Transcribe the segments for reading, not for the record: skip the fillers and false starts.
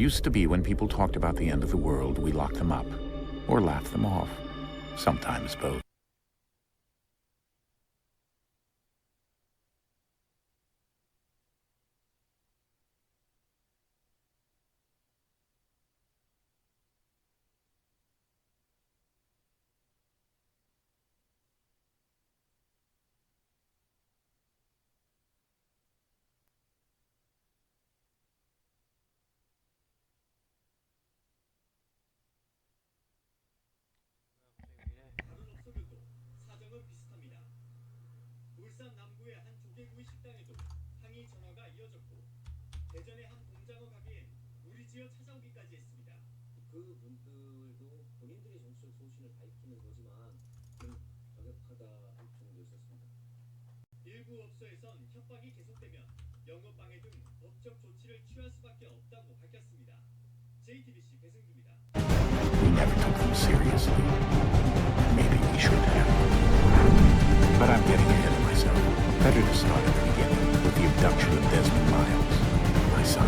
Used to be when people talked about the end of the world, we locked them up. Or laughed them off. Sometimes both. 대전의 한 공장어 가게엔 우리 지어 찾아오기까지 했습니다. 그 분들도 본인들의 정치적 소신을 밝히는 거지만 좀 격역하다 할 정도 있었습니다. 일부 업소에선 협박이 계속되면 영업방해 등 법적 조치를 취할 수밖에 없다고 밝혔습니다. JTBC 배승주입니다. We never took them seriously. Maybe we should have. But I'm getting ahead of myself. Better to start at the beginning with the abduction of Desmond Miles. Son.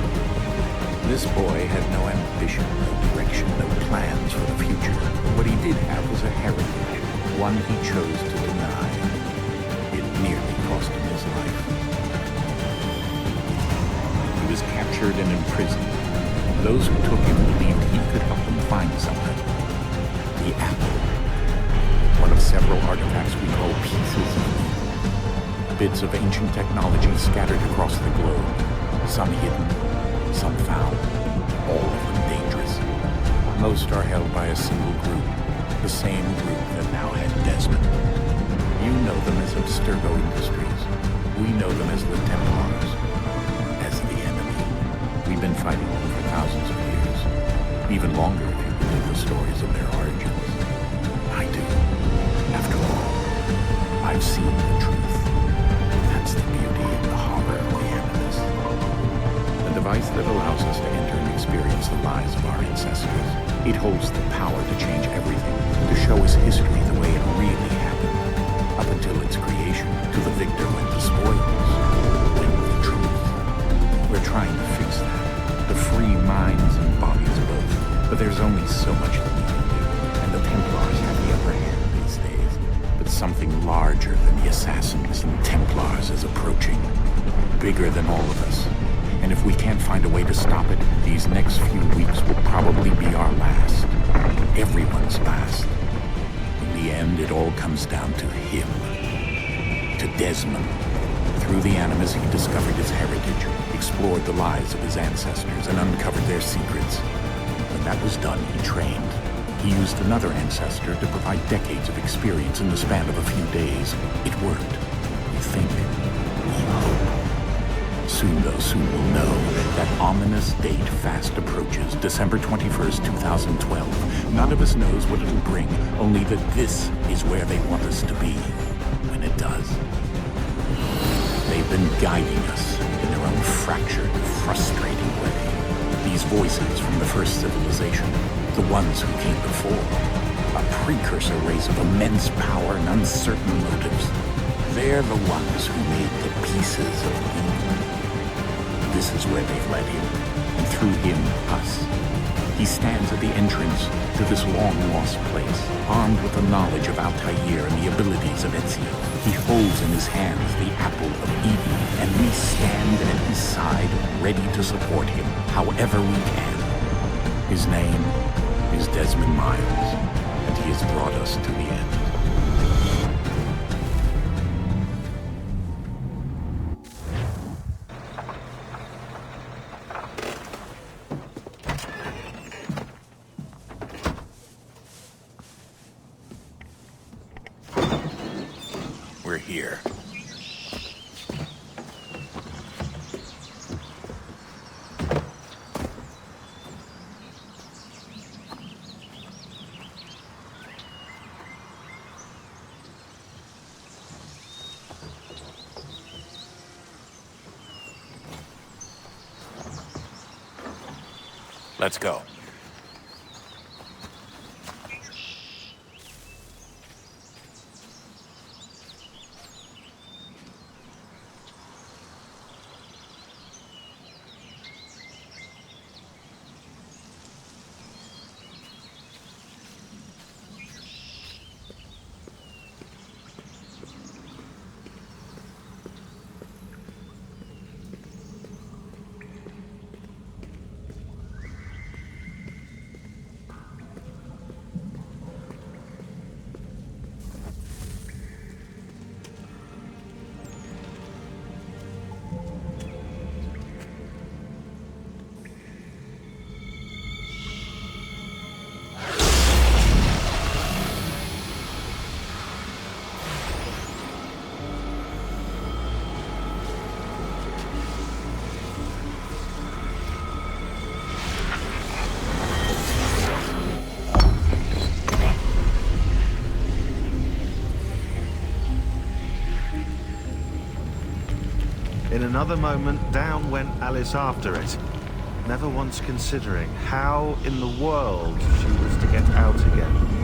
This boy had no ambition, no direction, no plans for the future. What he did have was a heritage, one he chose to deny. It nearly cost him his life. He was captured and imprisoned. Those who took him believed he could help them find something. The apple. One of several artifacts we call pieces of Eden. Bits of ancient technology scattered across the globe. Some hidden, some found, all of them dangerous. Most are held by a single group, the same group that now had Desmond. You know them as Abstergo Industries. We know them as the Templars, as the enemy. We've been fighting them for thousands of years, even longer if you believe the stories of their origins. I do. After all, I've seen the truth. That's the beauty and the horror of the Animus. A device that allows us to enter and experience the lives of our ancestors. It holds the power to change everything, to show us history the way it really happened. Up until its creation, to the victor went the spoils, went the truth. We're trying to fix that, to free minds and bodies both. But there's only so much that we can do, and the Templars have the upper hand these days. But something larger than the Assassins and Templars is approaching, bigger than all of us. And if we can't find a way to stop it, these next few weeks will probably be our last. Everyone's last. In the end, it all comes down to him. To Desmond. Through the Animus, he discovered his heritage, explored the lives of his ancestors, and uncovered their secrets. When that was done, he trained. He used another ancestor to provide decades of experience in the span of a few days. It worked. We think. We hope. Soon, though, soon we'll know. That ominous date fast approaches, December 21st, 2012. None of us knows what it'll bring, only that this is where they want us to be when it does. They've been guiding us in their own fractured, frustrating way. These voices from the first civilization, the ones who came before, a precursor race of immense power and uncertain motives. They're the ones who made the pieces of Eden. This is where they've led him, and through him, us. He stands at the entrance to this long-lost place, armed with the knowledge of Altair and the abilities of Ezio. He holds in his hands the apple of Eden, and we stand at his side, ready to support him, however we can. His name is Desmond Miles, and he has brought us to the end. We're here. Let's go. In another moment, down went Alice after it, never once considering how in the world she was to get out again.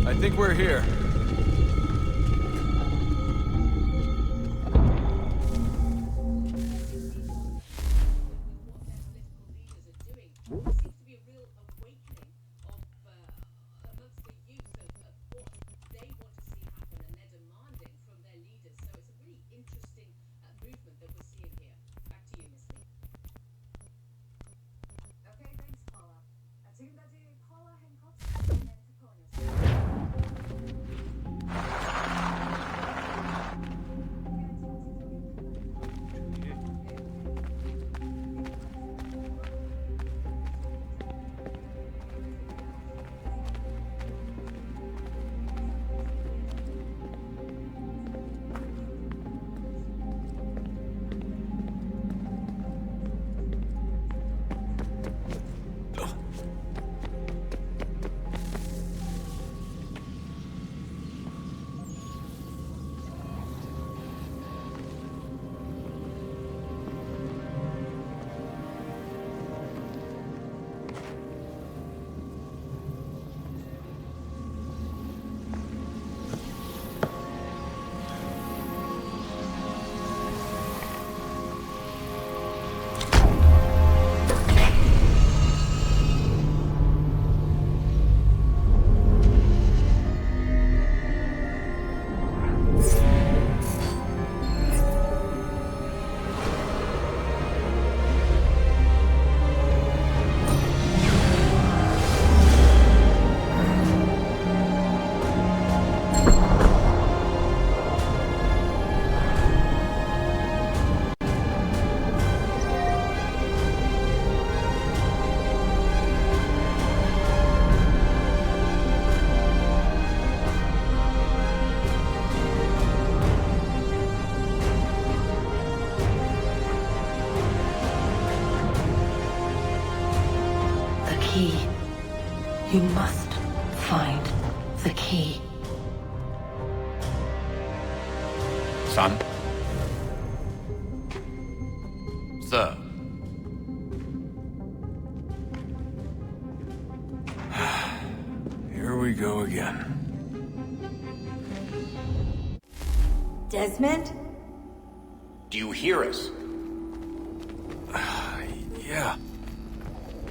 I think we're here. Key. You must find the key. Son? Sir. Here we go again. Desmond? Do you hear us? Yeah.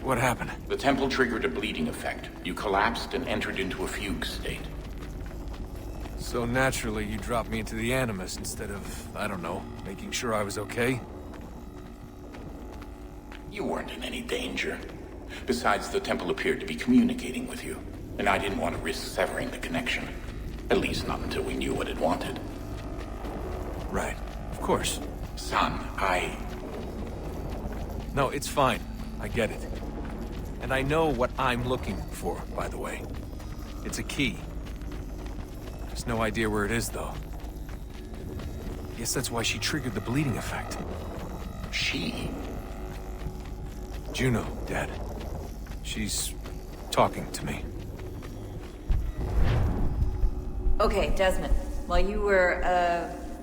What happened? The temple triggered a bleeding effect. You collapsed and entered into a fugue state. So naturally, you dropped me into the Animus instead of, I don't know, making sure I was okay? You weren't in any danger. Besides, the temple appeared to be communicating with you, and I didn't want to risk severing the connection. At least not until we knew what it wanted. Right. Of course. Son, No, it's fine. I get it. And I know what I'm looking for, by the way. It's a key. There's no idea where it is, though. Guess that's why she triggered the bleeding effect. She? Juno, Dad. She's talking to me. Okay, Desmond. While you were,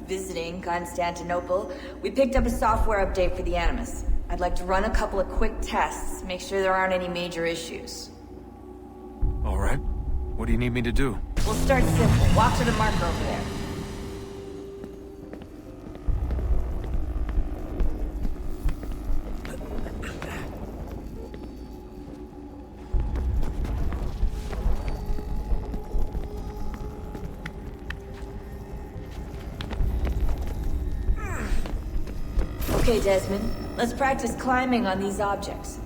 visiting Constantinople, we picked up a software update for the Animus. I'd like to run a couple of quick tests, make sure there aren't any major issues. All right. What do you need me to do? We'll start simple. Walk to the marker over there. Okay, Desmond. Let's practice climbing on these objects.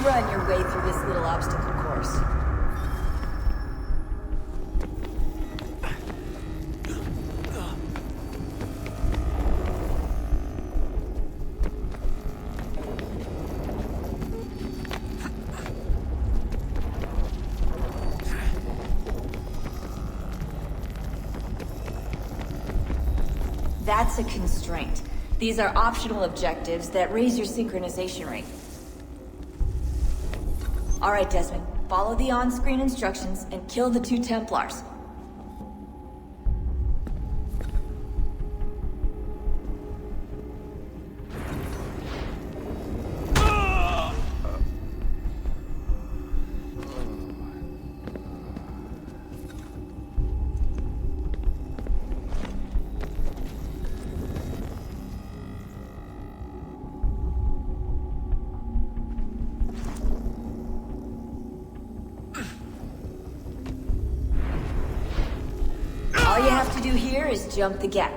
Run your way through this little obstacle course. That's a constraint. These are optional objectives that raise your synchronization rate. All right, Desmond. Follow the on-screen instructions and kill the 2 Templars. All you have to do here is jump the gap.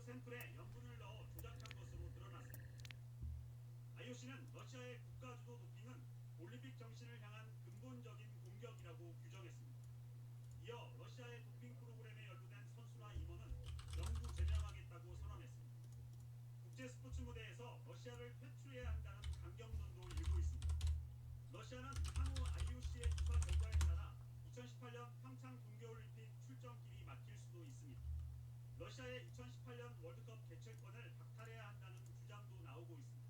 샘플에 염분을 넣어 조작한 것으로 드러났습니다. IOC는 러시아의 국가주도 도핑은 올림픽 정신을 향한 근본적인 공격이라고 규정했습니다. 이어 러시아의 도핑 프로그램에 연루된 선수나 임원은 영구 제명하겠다고 선언했습니다. 국제 스포츠 무대에서 러시아를 퇴출해야 한다는 강경론도 일고 있습니다. 러시아는 향후 IOC의 조사 결과에 따라 2018년 평창 동계올림픽 출전길이 막힐 수도 있습니다. 러시아의 2018년 월드컵 개최권을 박탈해야 한다는 주장도 나오고 있습니다.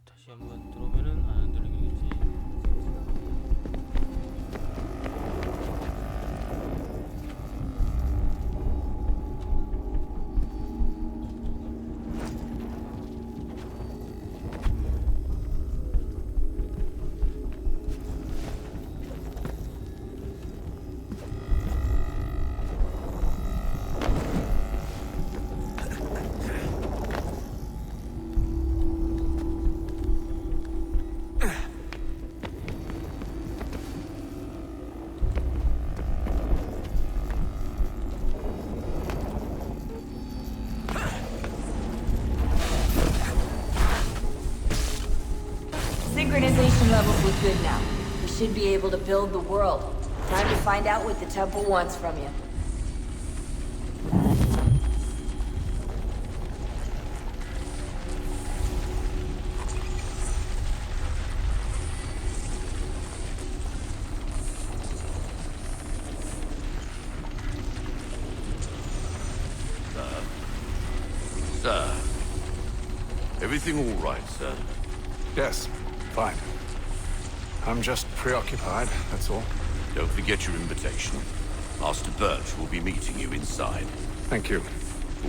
다시 한번 들어오면은 안 들리겠지. Synchronization levels look good now. We should be able to build the world. Time to find out what the temple wants from you. Sir. Everything all right, sir? Yes, fine. I'm just preoccupied, that's all. Don't forget your invitation. Master Birch will be meeting you inside. Thank you.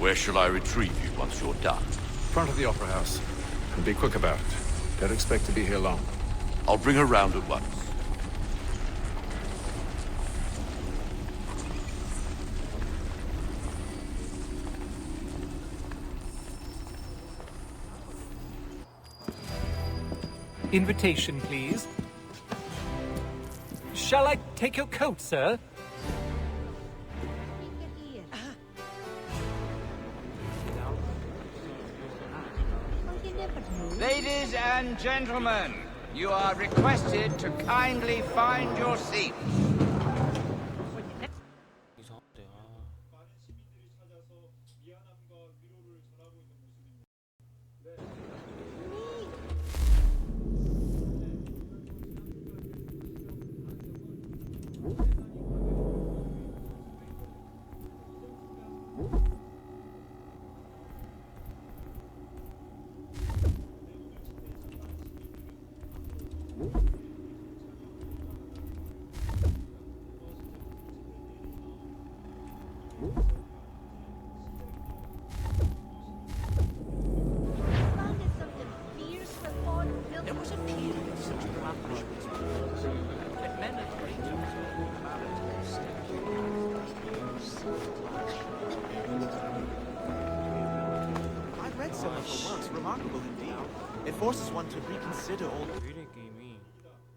Where shall I retrieve you once you're done? Front of the Opera House. And be quick about it. Don't expect to be here long. I'll bring her round at once. Invitation, please. Shall I take your coat, sir? Ladies and gentlemen, you are requested to kindly find your seats. 이상한데. 많은 시민들이 찾아서 미안함과 위로를 전하고 있는 모습입니다. There was a period of such rapturous that men at great I read some of the works, remarkable indeed. It forces one to reconsider all. 왜 이래 게임이?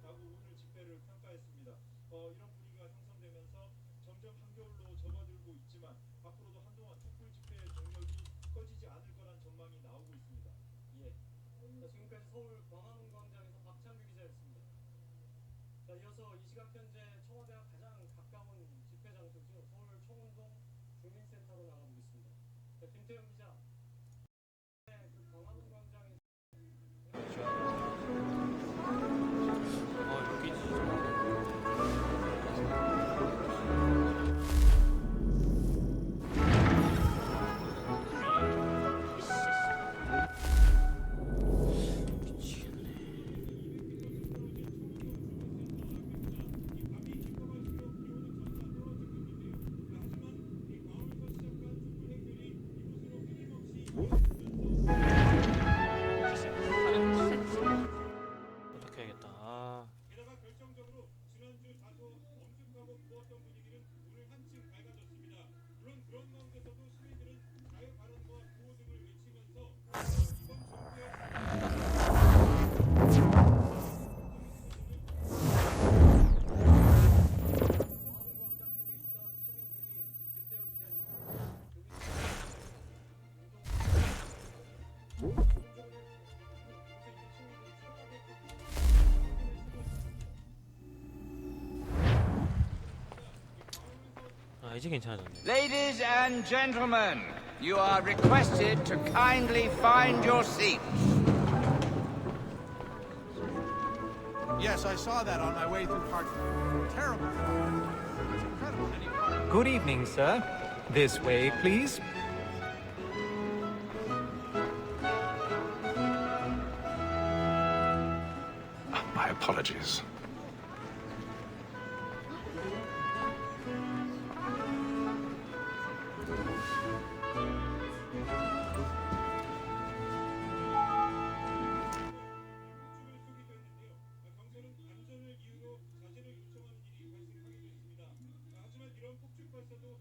라고 오늘 집회를 평가했습니다. 이런 분위기가 형성되면서 점점 한겨울로 접어들고 있지만 앞으로도 한동안 촛불 집회의 동력이 꺼지지 않을 거란 전망이 나오고 있습니다. 예. 지금까지 서울 광화문 광장에서 박창규 기자였습니다. 자, 이어서 이 시각 현재 청와대와 가장 가까운 집회 장소죠. 서울 청운동 주민센터로 나가보겠습니다. 자, 김태형 기자. 그 광화문 광장에 여기지. 부탁해야겠다. 게다가 결정적으로 지난주 다소 엄숙하고 부었던 분위기는 오늘 한층 밝아졌습니다. 물론 그런 가운데서도 시민들은 자유 발언과 구호 등을 외치면서 이번 정부의 광화문광장 쪽에 있던 시민들이 김태형 아 이제 괜찮아졌네. Ladies and gentlemen, you are requested to kindly find your seats. Yes, I saw that on my way through Park. Terrible. It's incredible. Good evening, sir. This way, please. My apologies. 경찰은 안전을 이유로 자제를 요청하는 일이 발생하기도 했습니다. 하지만 이런 폭죽 발사도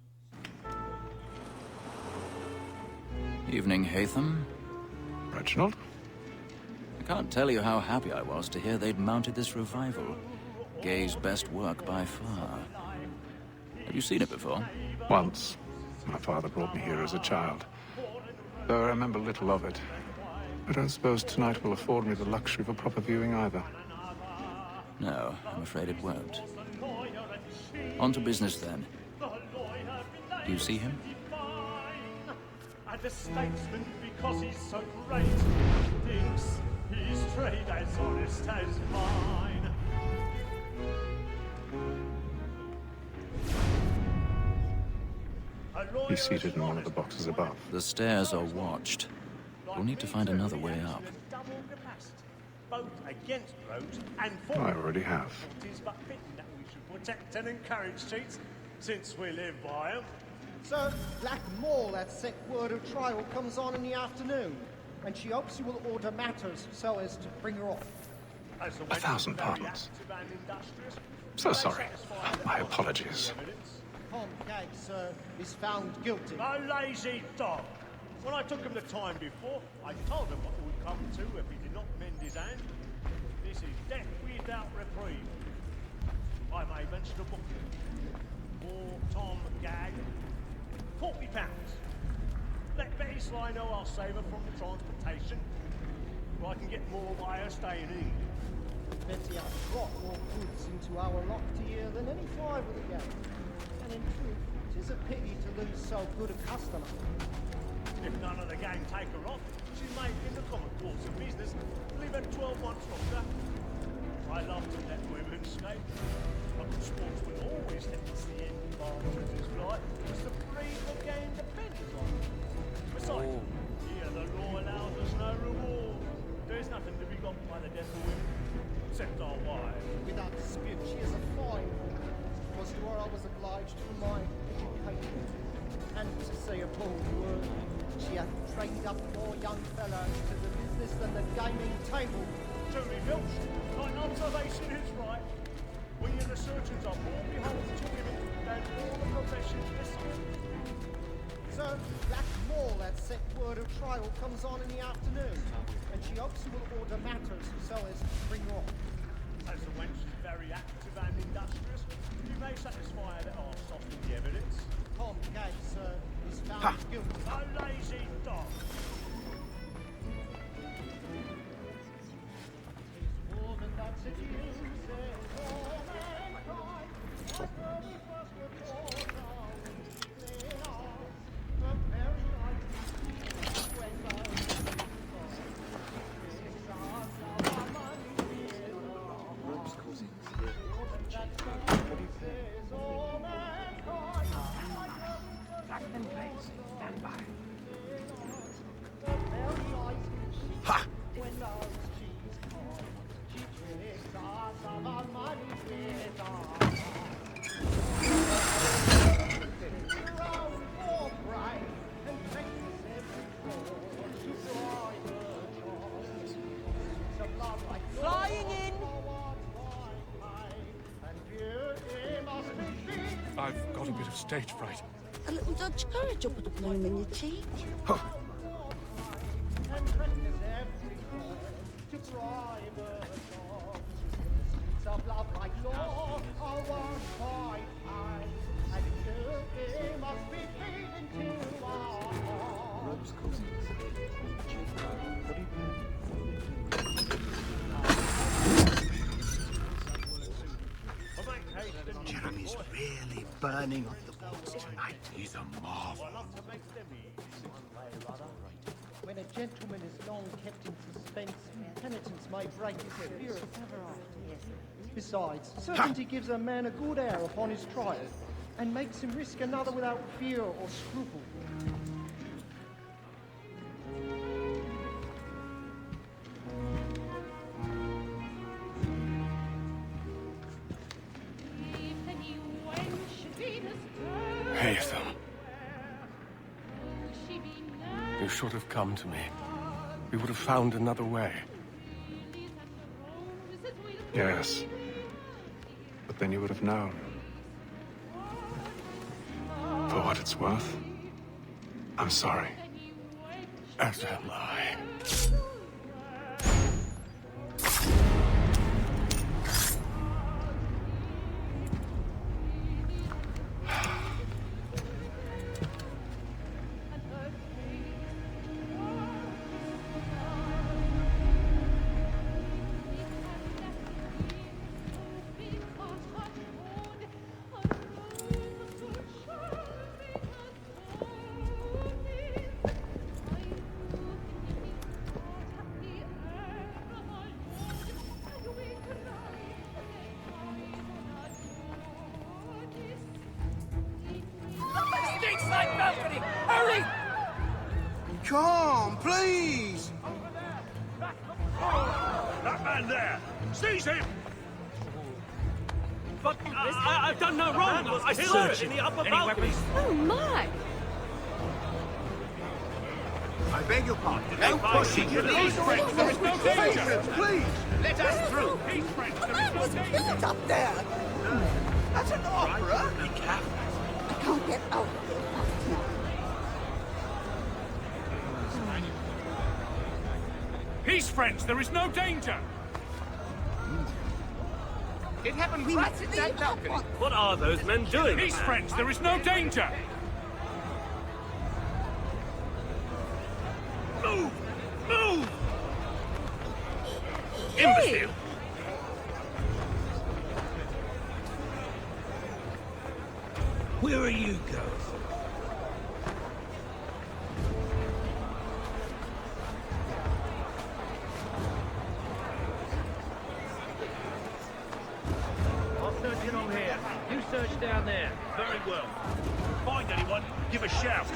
Evening, Hatham. Reginald? I can't tell you how happy I was to hear they'd mounted this revival. Gay's best work by far. Have you seen it before? Once. My father brought me here as a child. Though I remember little of it. I don't suppose tonight will afford me the luxury of a proper viewing either. No, I'm afraid it won't. On to business then. Do you see him? And a statesman because he's so great thinks his trade as honest as mine. He's seated in one of the boxes above. The stairs are watched. We'll need to find another way up. Double capacity, both against roads and for. I already have. It is but fitting that we should protect and encourage streets since we live by 'em. Sir, Black Mall at set word of trial comes on in the afternoon, and she hopes you will order matters so as to bring her off. 1,000 pardons. So sorry. My apologies. Tom Gag, sir, is found guilty. A lazy dog! When I took him the time before, I told him what it would come to if he did not mend his hand. This is death without reprieve. I may venture to book him. For Tom Gag, £40. Let Betty Sly know I'll save her from the transportation, or I can get more by her staying in England. Betty has brought more goods into our locked here than any five of the gang. And in truth, it is a pity to lose so good a customer. If none of the gang take her off, she may, in the common course of business, live her 12 months longer. I love to let women escape. A good sportsman always thinks the end advantage is right, because the freedom of the game depends on it. Besides, here the law allows us no reward. There's nothing to be got by the death of women, except our wives. Without dispute, she is a fine woman. Was to her I was obliged for my education. And to say a bold word, she hath trained up more young fellows to the business than the gaming table. Truly, Filch, my observation is right. We and the surgeons are more beholden to women than all the professions besides. Sir, Black Mall at set word of trial comes on in the afternoon, and she hopes you will order matters so as to bring her off. As the wench is very active and industrious, you may satisfy her that I'll soften the evidence. Tom Gag, sir, is found guilty. A lazy dog! More than that city uses all mankind, as 31st report our weekly hours, a very night when Ropes causing Locked in place. Stand by. Ha! Flying in! I've got a bit of stage fright. A little Dutch courage up at the bloom in your cheek. ropes causing Jeremy's really burning up the boards tonight. He's a marvel. When a gentleman is long kept in suspense, penitence may break his spirit. Besides, certainty gives a man a good air upon his trial, and makes him risk another without fear or scruple. Haytham. You should have come to me. We would have found another way. Yes. But then you would have known. For what it's worth, I'm sorry. As am I. Stateside balcony! Hurry! Come, please! That man there! Seize him! But I've done no wrong. I saw it in the upper balcony. Oh my! I beg your pardon. No pushing. Please, friends, there is no danger. Please, Let us through. A man was killed up there! At an opera? be careful. I can't get out. Peace, friends, there is no danger. It happened right in that balcony. What are those men doing? Peace, friends, there is no danger. Move! Move! Imbecile! Where are you going? I'll search in on here. You search down there. Very well. Find anyone, give a shout.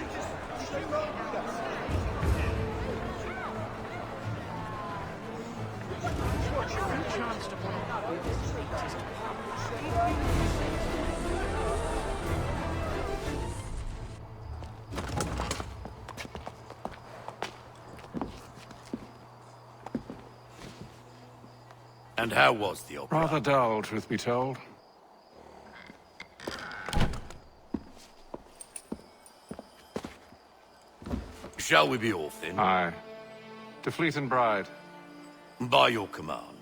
And how was the opera? Rather dull, truth be told. Shall we be off then? Aye. To Fleet and Bride. By your command.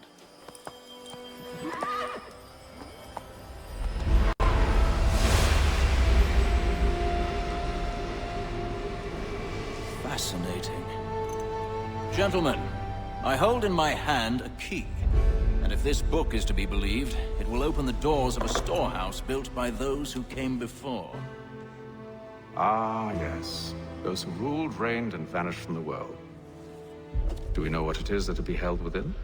Fascinating. Gentlemen, I hold in my hand a key. And if this book is to be believed, it will open the doors of a storehouse built by those who came before. Ah, yes. Those who ruled, reigned, and vanished from the world. Do we know what it is that to be held within?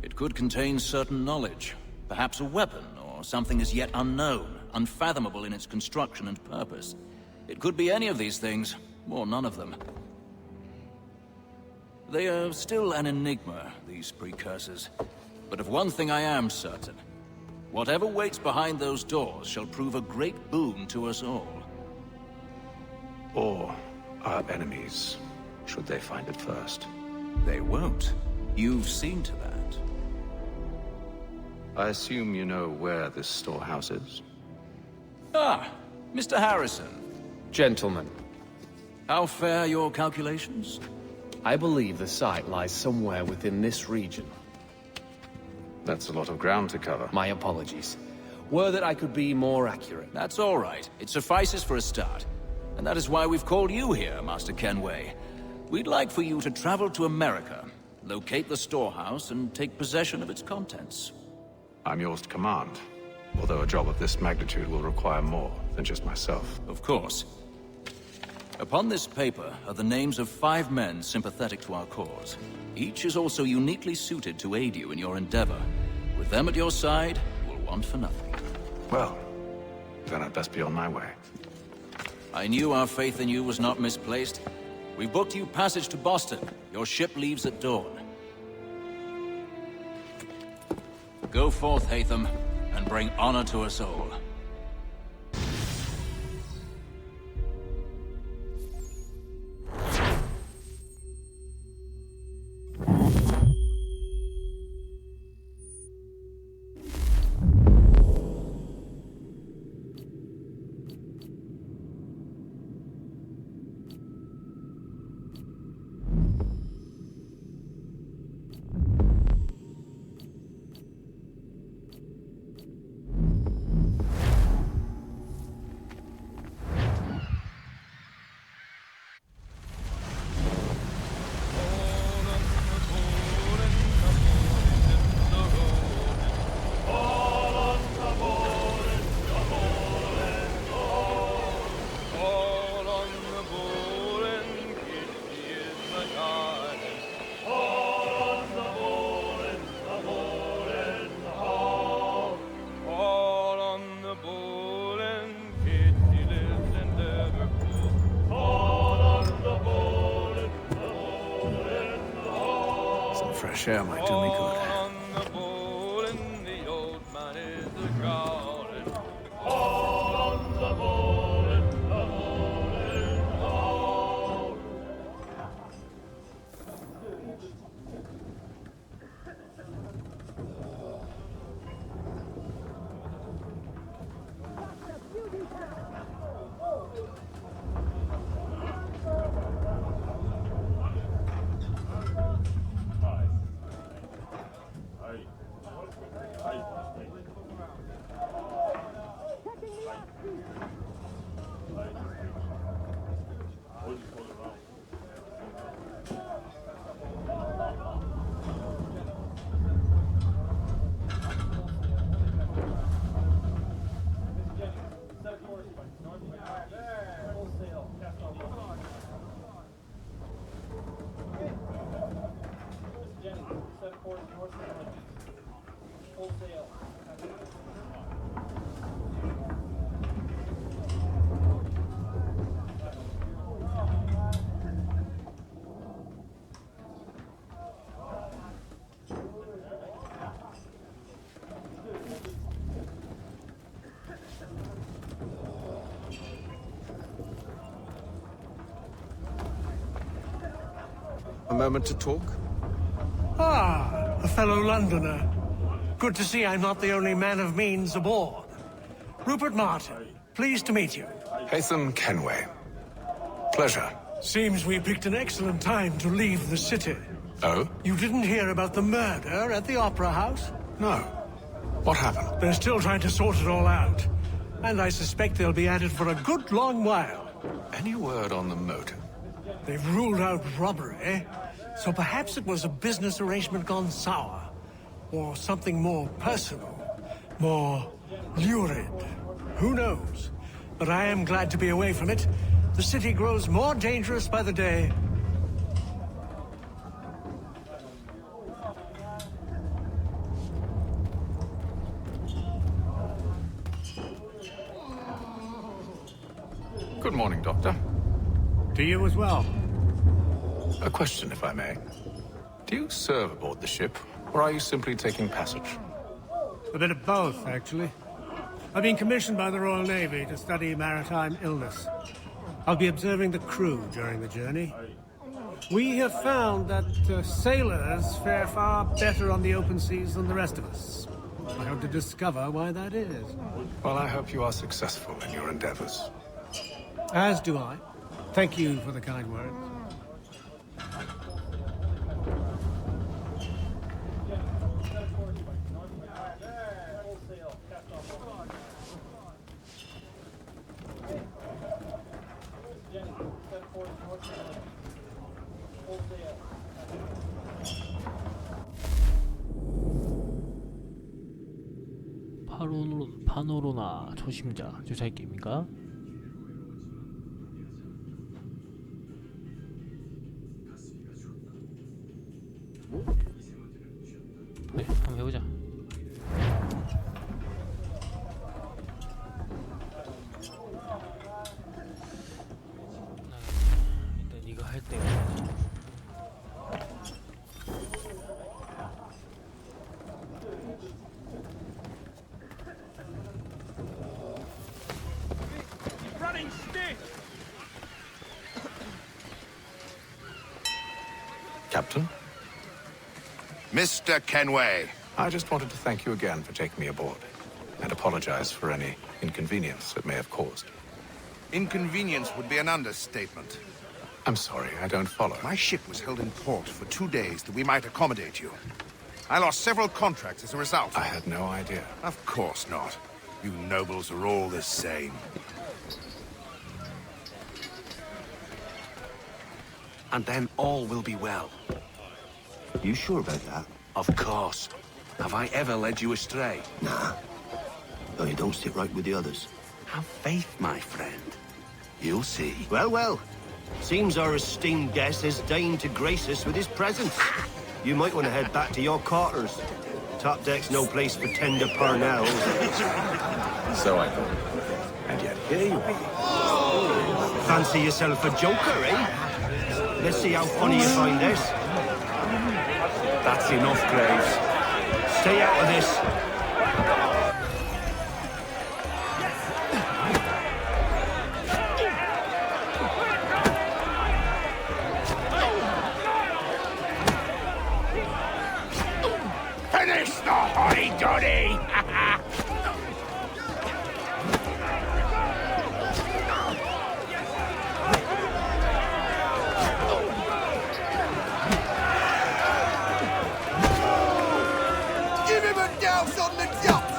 It could contain certain knowledge. Perhaps a weapon, or something as yet unknown, unfathomable in its construction and purpose. It could be any of these things, or none of them. They are still an enigma, these precursors. But of one thing I am certain. Whatever waits behind those doors shall prove a great boon to us all. Or our enemies, should they find it first. They won't. You've seen to that. I assume you know where this storehouse is? Ah, Mr. Harrison. Gentlemen, How fare your calculations? I believe the site lies somewhere within this region. That's a lot of ground to cover. My apologies. Were that I could be more accurate. That's all right. It suffices for a start. And that is why we've called you here, Master Kenway. We'd like for you to travel to America, locate the storehouse, and take possession of its contents. I'm yours to command. Although a job of this magnitude will require more than just myself. Of course. Upon this paper are the names of 5 men sympathetic to our cause. Each is also uniquely suited to aid you in your endeavor. With them at your side, you will want for nothing. Well, then I'd best be on my way. I knew our faith in you was not misplaced. We've booked you passage to Boston. Your ship leaves at dawn. Go forth, Hatham, and bring honor to us all. Fresh air might do me good. On the bowl and the old man is a gone. A moment to talk? Ah, a fellow Londoner. Good to see I'm not the only man of means aboard. Rupert Martin, pleased to meet you. Haytham Kenway. Pleasure. Seems we picked an excellent time to leave the city. Oh? You didn't hear about the murder at the Opera House? No. What happened? They're still trying to sort it all out. And I suspect they'll be at it for a good long while. Any word on the motive? They've ruled out robbery, so perhaps it was a business arrangement gone sour. Or something more personal, more lurid. Who knows? But I am glad to be away from it. The city grows more dangerous by the day. Good morning, Doctor. To you as well. A question, if I may. Do you serve aboard the ship, or are you simply taking passage? A bit of both, actually. I've been commissioned by the Royal Navy to study maritime illness. I'll be observing the crew during the journey. We have found that sailors fare far better on the open seas than the rest of us. I hope to discover why that is. Well, I hope you are successful in your endeavors. As do I. Thank you for the kind words. 파노로나 초심자 주사기입니까? 네, 한번 해보자. 일단 이거 할 때. Captain? Mr. Kenway. I just wanted to thank you again for taking me aboard, and apologize for any inconvenience it may have caused. Inconvenience would be an understatement. I'm sorry, I don't follow. My ship was held in port for 2 days that we might accommodate you. I lost several contracts as a result. I had no idea. Of course not. You nobles are all the same. And then all will be well. You sure about that? Of course. Have I ever led you astray? Nah. No, you don't stick right with the others. Have faith, my friend. You'll see. Well, well. Seems our esteemed guest has deigned to grace us with his presence. You might want to head back to your quarters. Top deck's no place for tender parnells. So I thought. And yet here you are. Fancy yourself a joker, eh? Let's see how funny you find this. That's enough, Graves. Stay out of this. Finish the hotty-toddy! Give him a douse on the yacht!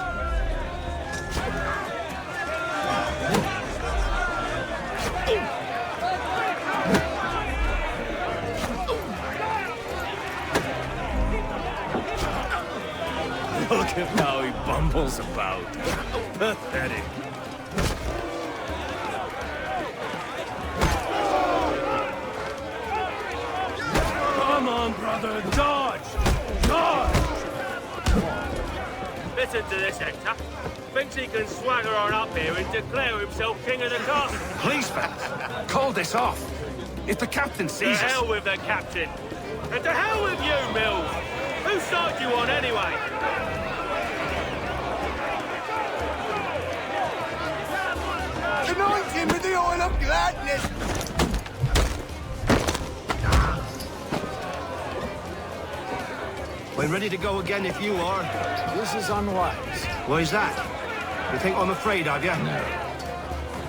Look at how he bumbles about. Pathetic. Come on, brother, dodge! Dodge! Listen to this, Hector. Thinks he can swagger on up here and declare himself king of the castle. Please, fellas, call this off. If the captain To sees us... hell with the captain. And to hell with you, Mills. Whose side you on, anyway? Anoint him with the oil of gladness! We're ready to go again if you are. This is unwise. Why is that? You think I'm afraid of you? No.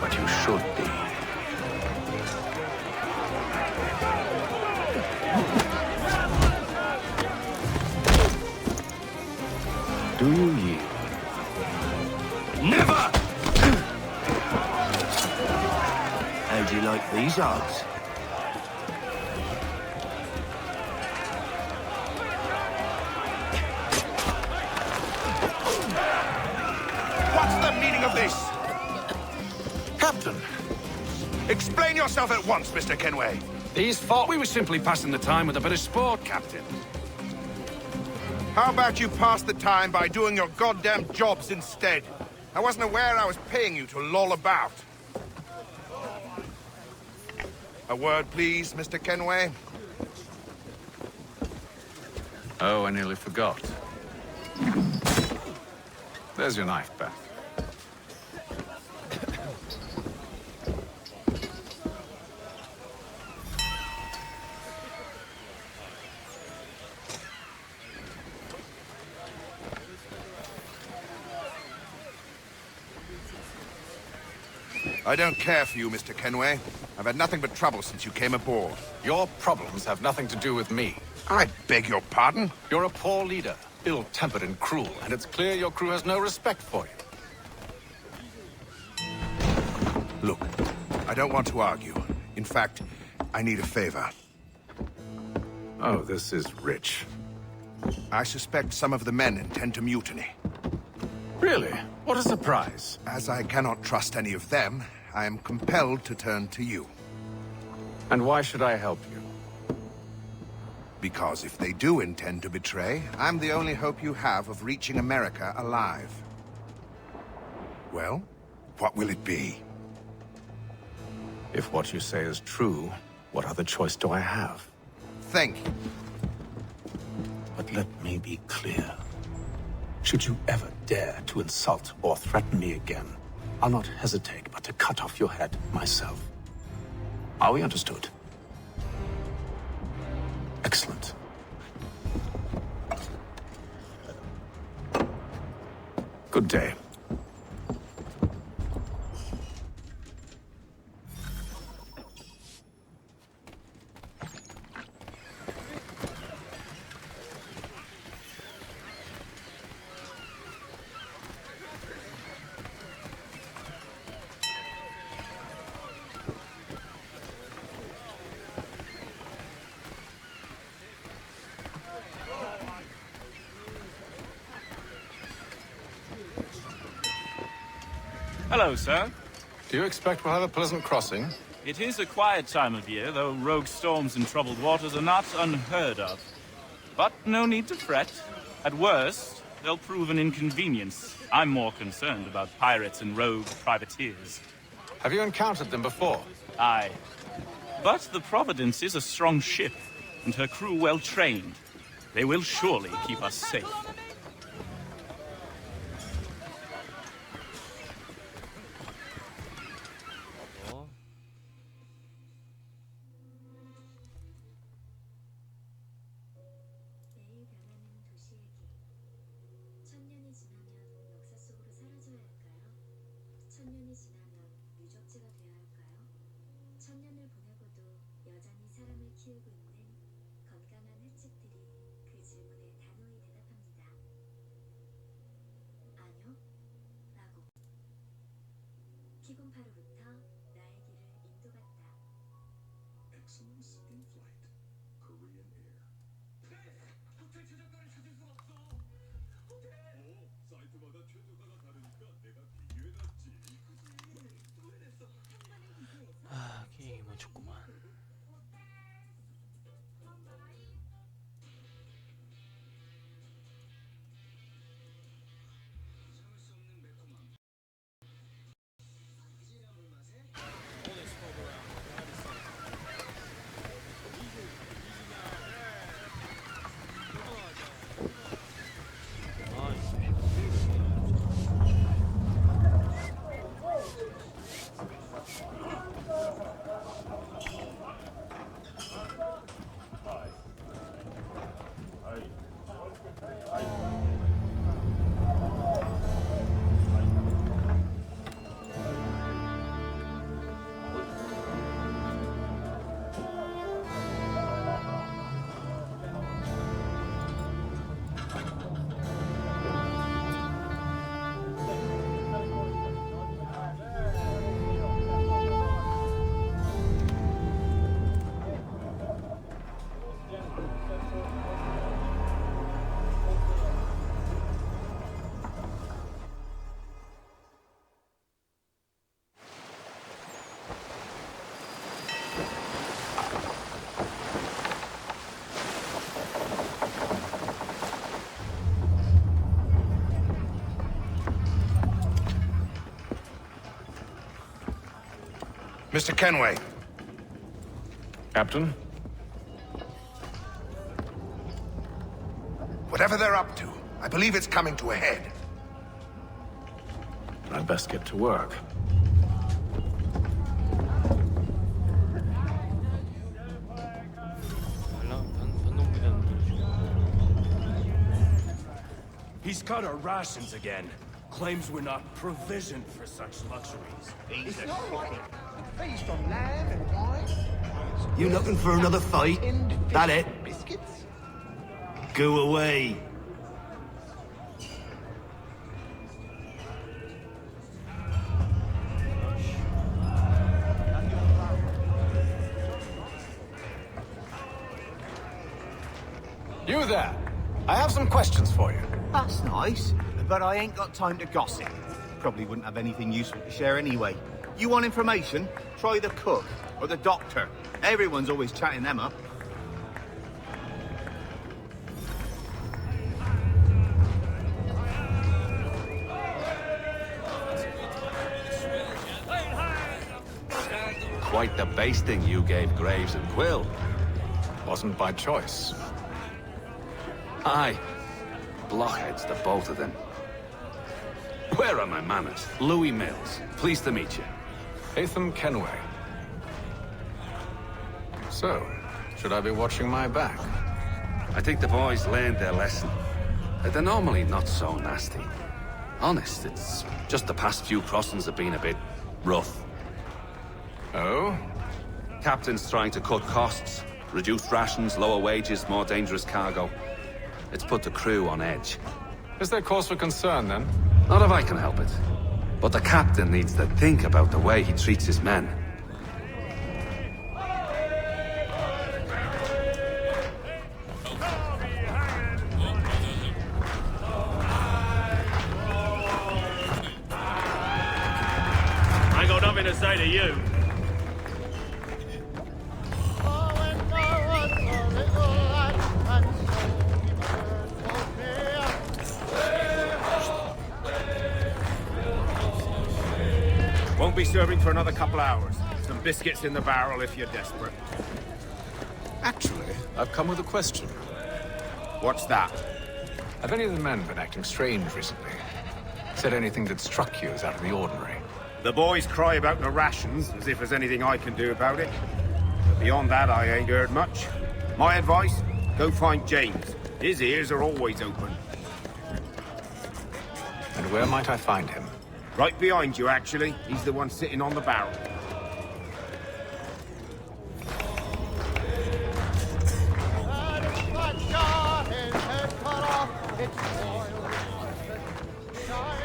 But you should be. Do you yield? Never! How do you like these odds? What's the meaning of this? Captain! Explain yourself at once, Mr. Kenway. These thought we were simply passing the time with a bit of sport, Captain. How about you pass the time by doing your goddamn jobs instead? I wasn't aware I was paying you to loll about. A word, please, Mr. Kenway. Oh, I nearly forgot. There's your knife, Beth. I don't care for you, Mr. Kenway. I've had nothing but trouble since you came aboard. Your problems have nothing to do with me. I beg your pardon? You're a poor leader, ill-tempered and cruel, and it's clear your crew has no respect for you. Look, I don't want to argue. In fact, I need a favor. Oh, this is rich. I suspect some of the men intend to mutiny. Really? What a surprise. As I cannot trust any of them, I am compelled to turn to you. And why should I help you? Because if they do intend to betray, I'm the only hope you have of reaching America alive. Well, what will it be? If what you say is true, what other choice do I have? Think. But let me be clear. Should you ever dare to insult or threaten me again, I'll not hesitate but to cut off your head myself. Are we understood? Excellent. Good day. Hello, sir. Do you expect we'll have a pleasant crossing? It is a quiet time of year, though rogue storms and troubled waters are not unheard of. But no need to fret. At worst, they'll prove an inconvenience. I'm more concerned about pirates and rogue privateers. Have you encountered them before? Aye. But the Providence is a strong ship, and her crew well trained. They will surely keep us safe. Excellence in flight. Korean Air. 호텔 최저가를 찾을 수 없어. 호텔. 사이트마다 최저가가 다르니까 내가 비교해놨지. 그지? 또 이랬어. 아, 게임이 멈췄구만. Mr. Kenway. Captain? Whatever they're up to, I believe it's coming to a head. I'd best get to work. He's cut our rations again. Claims we're not provisioned for such luxuries. It's not right. Feast on lamb and wine. You looking for another fight? That it? Biscuits? Go away. You there. I have some questions for you. That's nice, but I ain't got time to gossip. Probably wouldn't have anything useful to share anyway. You want information? Try the cook or the doctor. Everyone's always chatting them up. Quite the basting you gave Graves and Quill. Wasn't by choice. Aye. Blockheads, the both of them. Where are my manners? Louis Mills. Pleased to meet you. Haytham Kenway. So, should I be watching my back? I think the boys learned their lesson. They're normally not so nasty. Honest, it's just the past few crossings have been a bit rough. Oh? Captain's trying to cut costs. Reduced rations, lower wages, more dangerous cargo. It's put the crew on edge. Is there cause for concern, then? Not if I can help it. But the captain needs to think about the way he treats his men. I got nothing to say to you. Won't be serving for another couple hours. Some biscuits in the barrel if you're desperate. Actually, I've come with a question. What's that? Have any of the men been acting strange recently? Said anything that struck you as out of the ordinary? The boys cry about the rations, as if there's anything I can do about it. But beyond that, I ain't heard much. My advice? Go find James. His ears are always open. And where might I find him? Right behind you, actually. He's the one sitting on the barrel.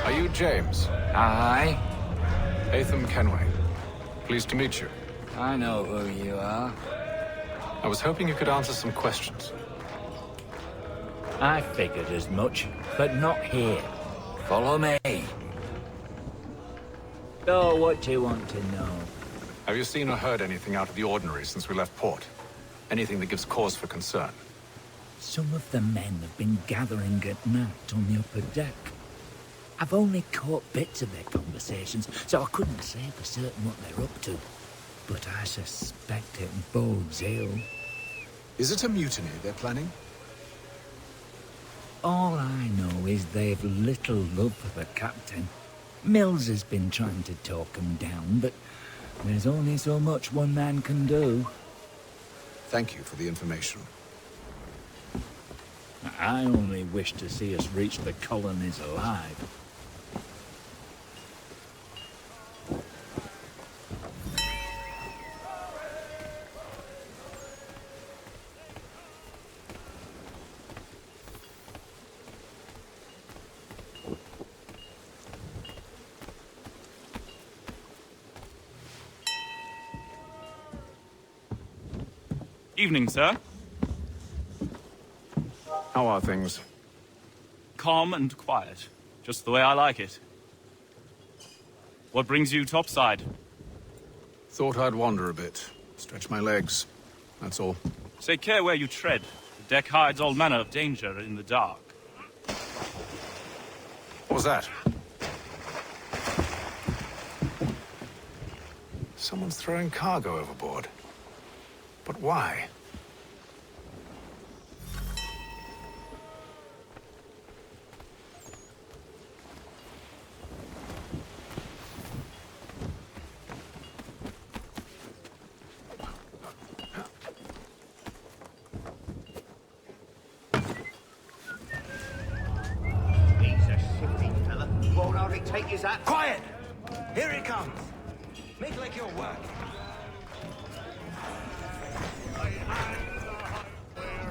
Are you James? Aye. Haytham Kenway. Pleased to meet you. I know who you are. I was hoping you could answer some questions. I figured as much, but not here. Follow me. So, what do you want to know? Have you seen or heard anything out of the ordinary since we left port? Anything that gives cause for concern? Some of the men have been gathering at night on the upper deck. I've only caught bits of their conversations, so I couldn't say for certain what they're up to. But I suspect it bodes ill. Is it a mutiny they're planning? All I know is they've little love for the captain. Mills has been trying to talk him down, but there's only so much one man can do. Thank you for the information. I only wish to see us reach the colonies alive. Evening, sir. How are things? Calm and quiet. Just the way I like it. What brings you topside? Thought I'd wander a bit. Stretch my legs. That's all. Take care where you tread. The deck hides all manner of danger in the dark. What was that? Someone's throwing cargo overboard. But why? Take his hat. Quiet! Here he comes. Make like your work.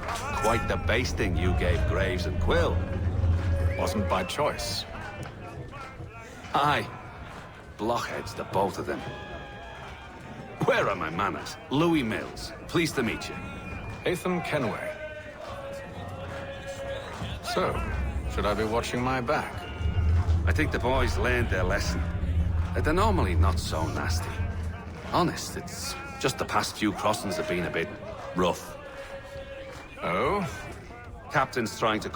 Quite the basting you gave Graves and Quill. Wasn't by choice. Aye. Blockheads, the both of them. Where are my manners? Louis Mills. Pleased to meet you. Hatham Kenway. So, should I be watching my back? I think the boys learned their lesson. They're normally not so nasty. Honest, it's just the past few crossings have been a bit rough. Oh? Captain's trying to...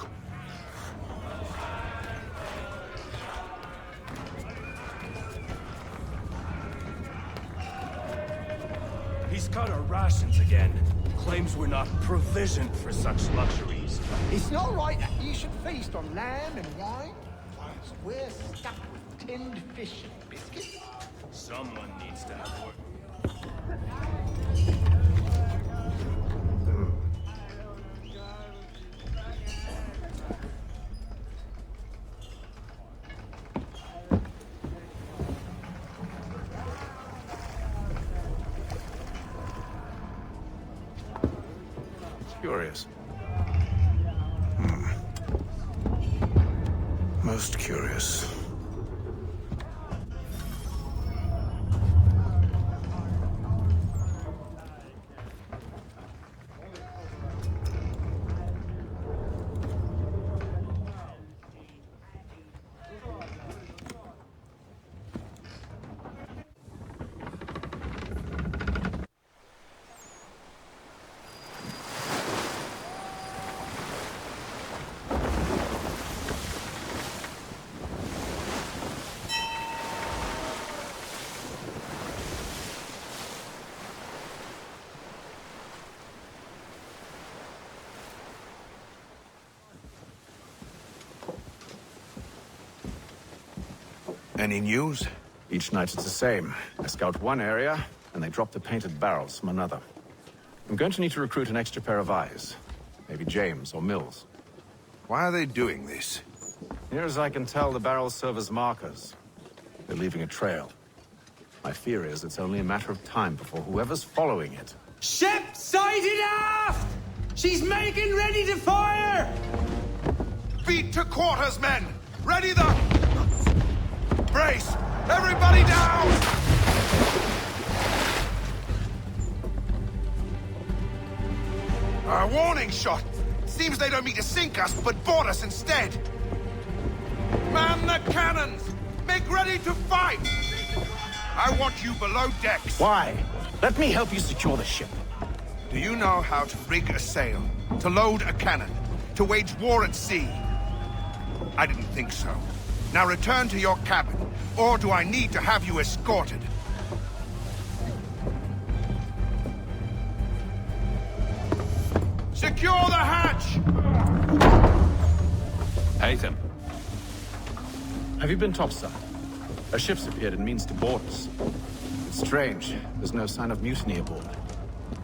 He's cut our rations again. Claims we're not provisioned for such luxuries. It's not right that you should feast on lamb and wine. We're stuck with tinned fish and biscuits. Someone needs to have work. Curious. Most curious. Any news? Each night it's the same. I scout one area, and they drop the painted barrels from another. I'm going to need to recruit an extra pair of eyes. Maybe James or Mills. Why are they doing this? Near as I can tell, the barrels serve as markers. They're leaving a trail. My fear is it's only a matter of time before whoever's following it... Ship sighted aft! She's making ready to fire! Beat to quarters, men! Ready the... Brace! Everybody down! A warning shot! Seems they don't mean to sink us, but board us instead! Man the cannons! Make ready to fight! I want you below decks. Why? Let me help you secure the ship. Do you know how to rig a sail? To load a cannon? To wage war at sea? I didn't think so. Now return to your cabin, or do I need to have you escorted? Secure the hatch! Hatham. Have you been topside? A ship's appeared and means to board us. It's strange. There's no sign of mutiny aboard.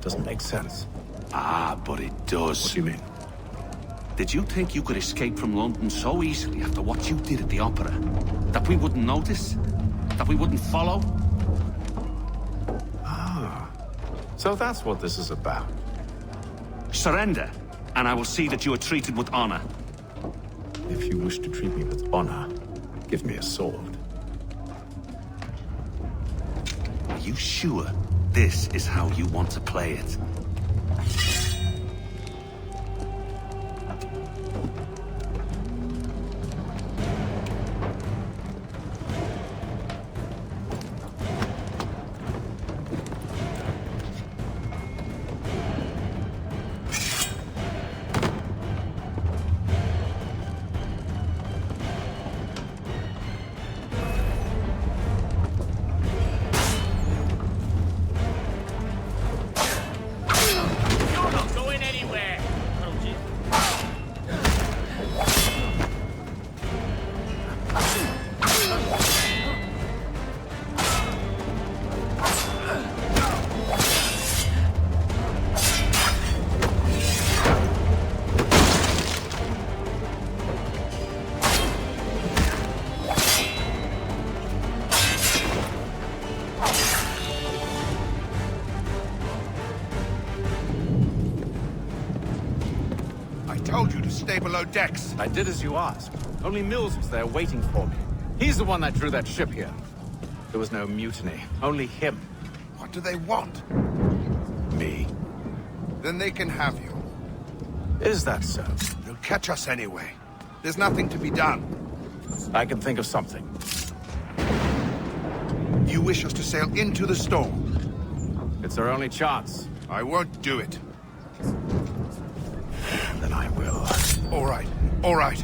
Doesn't make sense. Ah, but it does. What do you mean? Did you think you could escape from London so easily after what you did at the opera? That we wouldn't notice? That we wouldn't follow? Ah. So that's what this is about. Surrender, and I will see that you are treated with honor. If you wish to treat me with honor, give me a sword. Are you sure this is how you want to play it? below decks. I did as you asked. Only Mills was there waiting for me. He's the one that drew that ship here. There was no mutiny, only him. What do they want? Me. Then they can have you. Is that so? They'll catch us anyway. There's nothing to be done. I can think of something. You wish us to sail into the storm? It's our only chance. I won't do it. Then I will. All right, all right.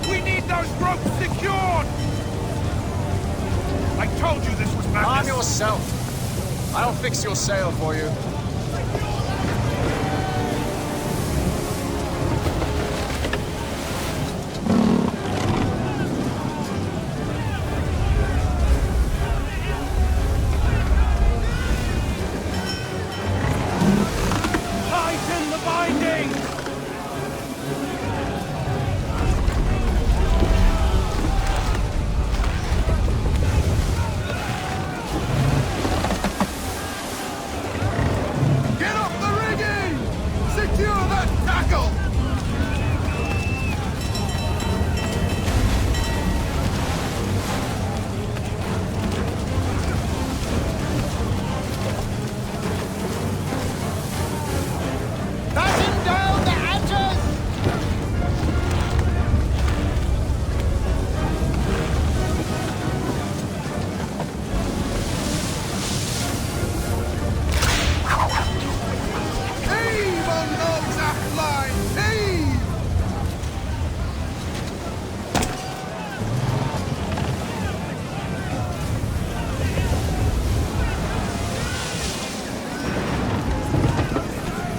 We need those ropes secured! I told you this was madness. Arm yourself. I'll fix your sail for you. Tighten the binding! Get off the rigging! Secure that tackle! Batten down the hatches! Heave on those aft lines! Heave!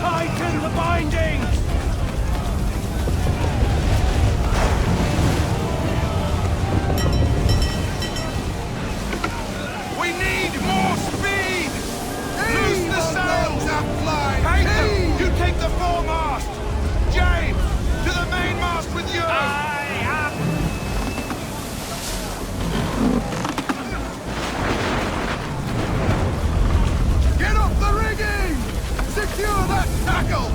Tighten the binding! We need more speed! Loose the sails, aft line! Haytham, you take the foremast! James, to the mainmast with you! Get off the rigging! Secure that tackle!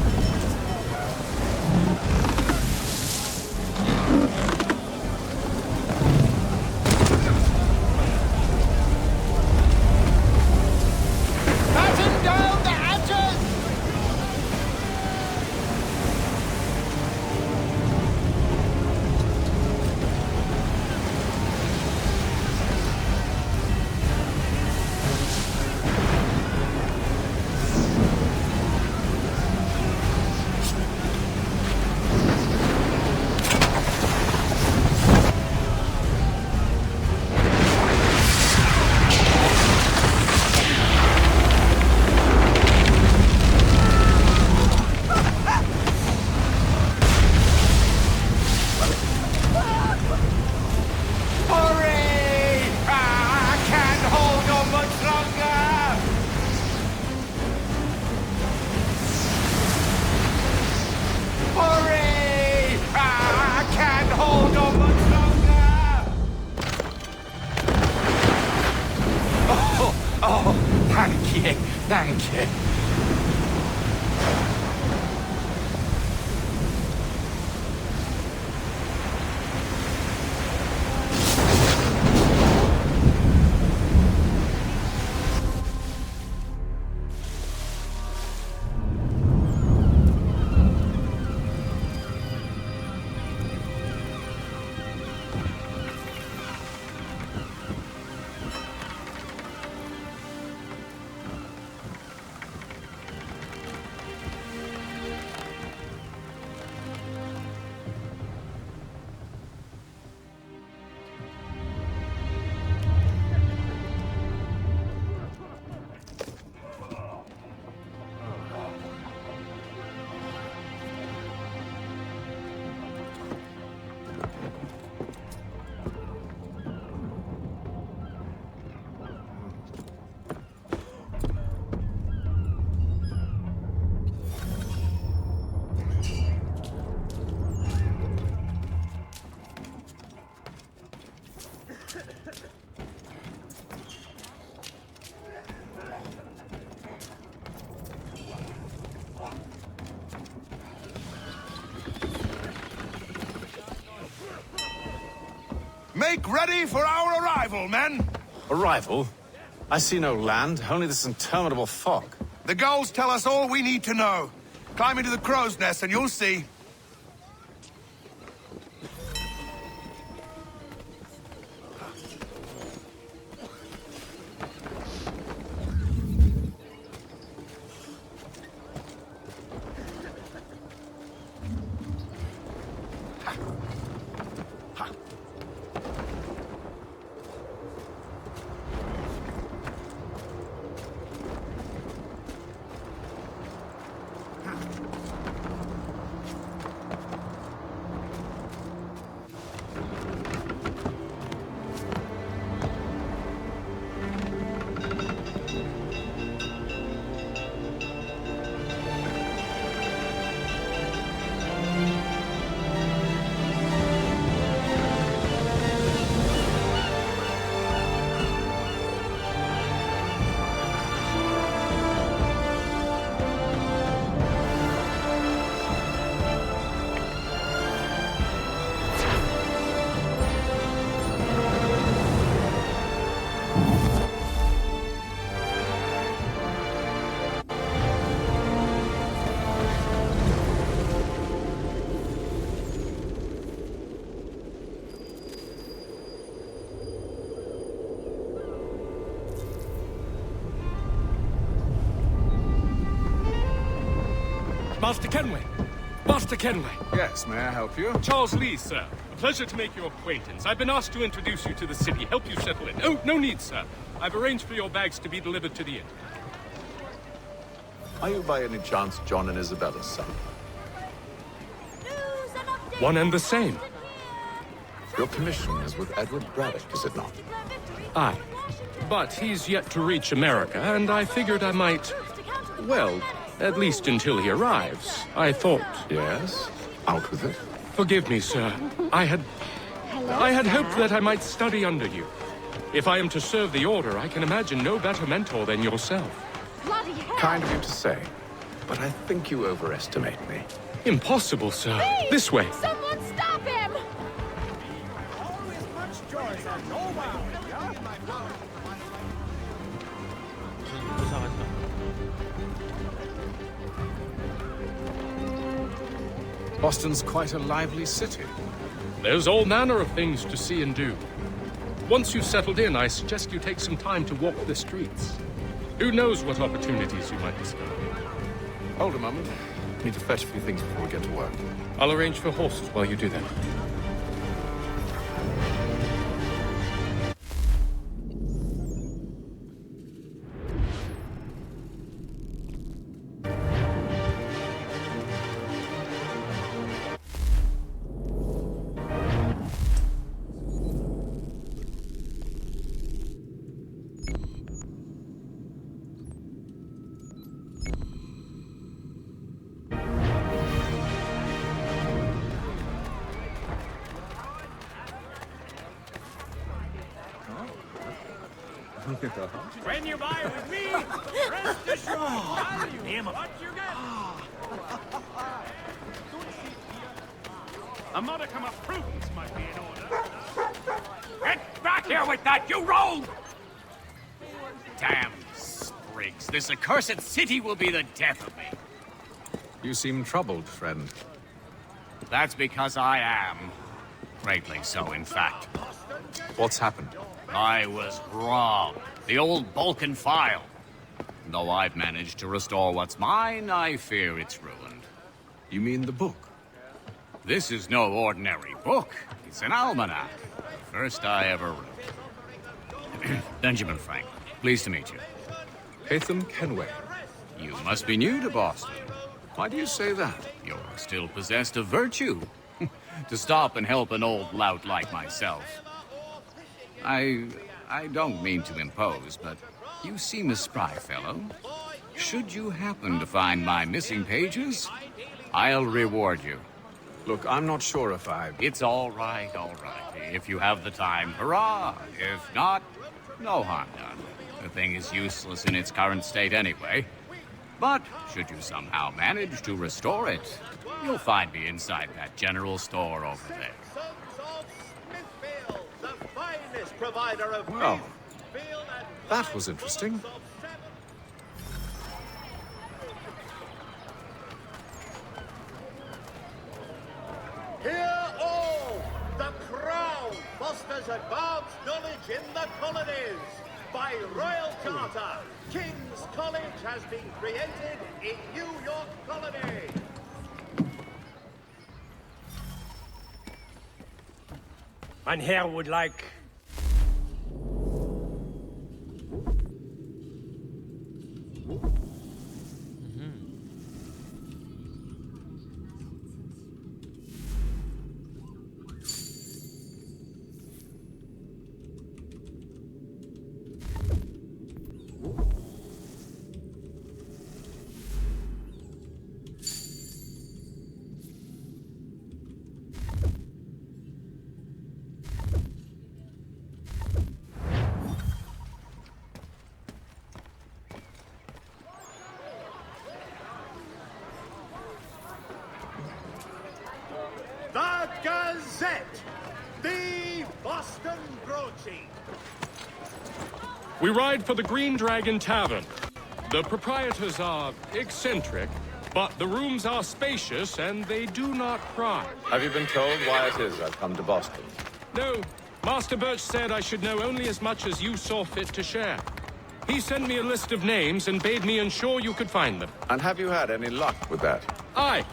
Make ready for our arrival, men! Arrival? I see no land, only this interminable fog. The gulls tell us all we need to know. Climb into the crow's nest and you'll see. Master Kenway! Master Kenway! Yes, may I help you? Charles Lee, sir. A pleasure to make your acquaintance. I've been asked to introduce you to the city, help you settle in. Oh, no need, sir. I've arranged for your bags to be delivered to the inn. Are you by any chance John and Isabella's son? One and the same. Your commission is with Edward Braddock, is it not? Aye. But he's yet to reach America, and I figured I might... well, at least until he arrives. I thought... Yes? Out with it. Forgive me, sir. I had hoped that I might study under you. If I am to serve the Order, I can imagine no better mentor than yourself. Bloody hell! Kind of you to say, but I think you overestimate me. Impossible, sir. Please, this way. Someone stop him! Boston's quite a lively city. There's all manner of things to see and do. Once you've settled in, I suggest you take some time to walk the streets. Who knows what opportunities you might discover. Hold a moment. Need to fetch a few things before we get to work. I'll arrange for horses while you do that. When you buy with me, rest assured, value what you get. A modicum of prudence might be in order. Get back here with that, you rogue! Damn sprigs, this accursed city will be the death of me. You seem troubled, friend. That's because I am. Greatly so, in fact. What's happened? I was robbed. The old Balkan file. Though I've managed to restore what's mine, I fear it's ruined. You mean the book? This is no ordinary book. It's an almanac. The first I ever wrote. Benjamin Franklin, pleased to meet you. Haytham Kenway. You must be new to Boston. Why do you say that? You're still possessed of virtue. To stop and help an old lout like myself. I don't mean to impose, but you seem a spry fellow. Should you happen to find my missing pages, I'll reward you. Look, I'm not sure if It's all right. If you have the time, hurrah! If not, no harm done. The thing is useless in its current state anyway. But should you somehow manage to restore it, you'll find me inside that general store over there. provider of Oh, that was interesting. Hear all! The Crown fosters advanced knowledge in the colonies. By royal charter, King's College has been created in New York Colony. Mein Herr would like... The Gazette! The Boston broadsheet! We ride for the Green Dragon Tavern. The proprietors are eccentric, but the rooms are spacious and they do not pry. Have you been told why it is I've come to Boston? No, Master Birch said I should know only as much as you saw fit to share. He sent me a list of names and bade me ensure you could find them. And have you had any luck with that? Aye.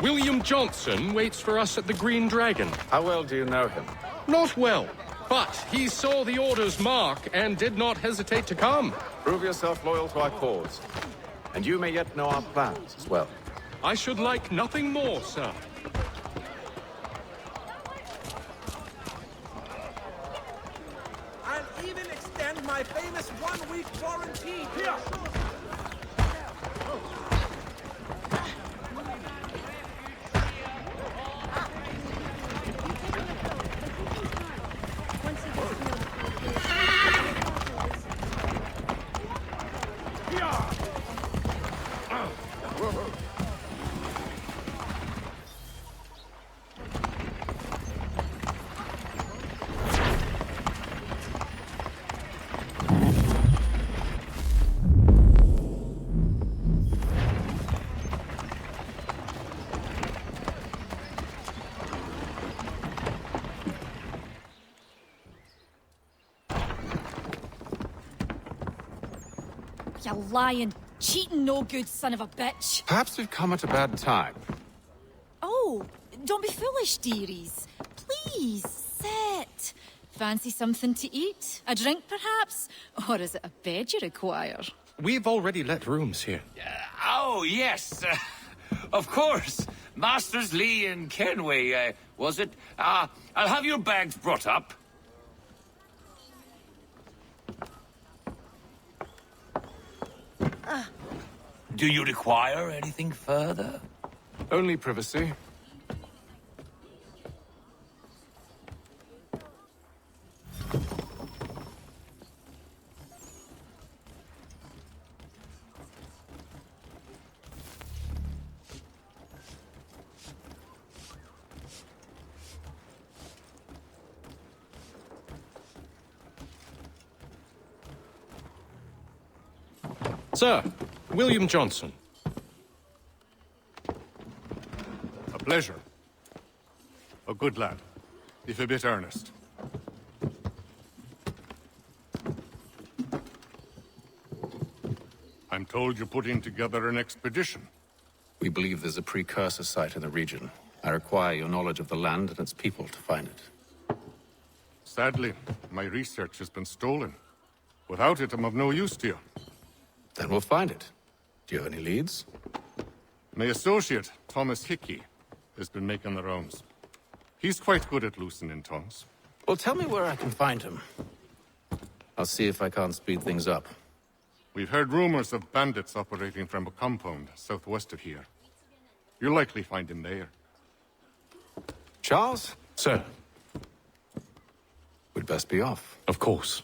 William Johnson waits for us at the Green Dragon. How well do you know him? Not well, but he saw the order's mark and did not hesitate to come. Prove yourself loyal to our cause, and you may yet know our plans as well. I should like nothing more, sir. I'll even extend my famous one-week warranty. Here! You lying, cheating, no good son of a bitch. Perhaps we've come at a bad time. Oh, don't be foolish, dearies. Please, sit. Fancy something to eat? A drink, perhaps? Or is it a bed you require? We've already let rooms here. Oh, yes. Of course. Masters Lee and Kenway, was it? I'll have your bags brought up. Do you require anything further? Only privacy. Sir, William Johnson. A pleasure. A good lad, if a bit earnest. I'm told you're putting together an expedition. We believe there's a precursor site in the region. I require your knowledge of the land and its people to find it. Sadly, my research has been stolen. Without it, I'm of no use to you. Then we'll find it. Do you have any leads? My associate, Thomas Hickey, has been making the rounds. He's quite good at loosening tongues. Well, tell me where I can find him. I'll see if I can't speed things up. We've heard rumors of bandits operating from a compound southwest of here. You'll likely find him there. Charles? Sir. We'd best be off. Of course.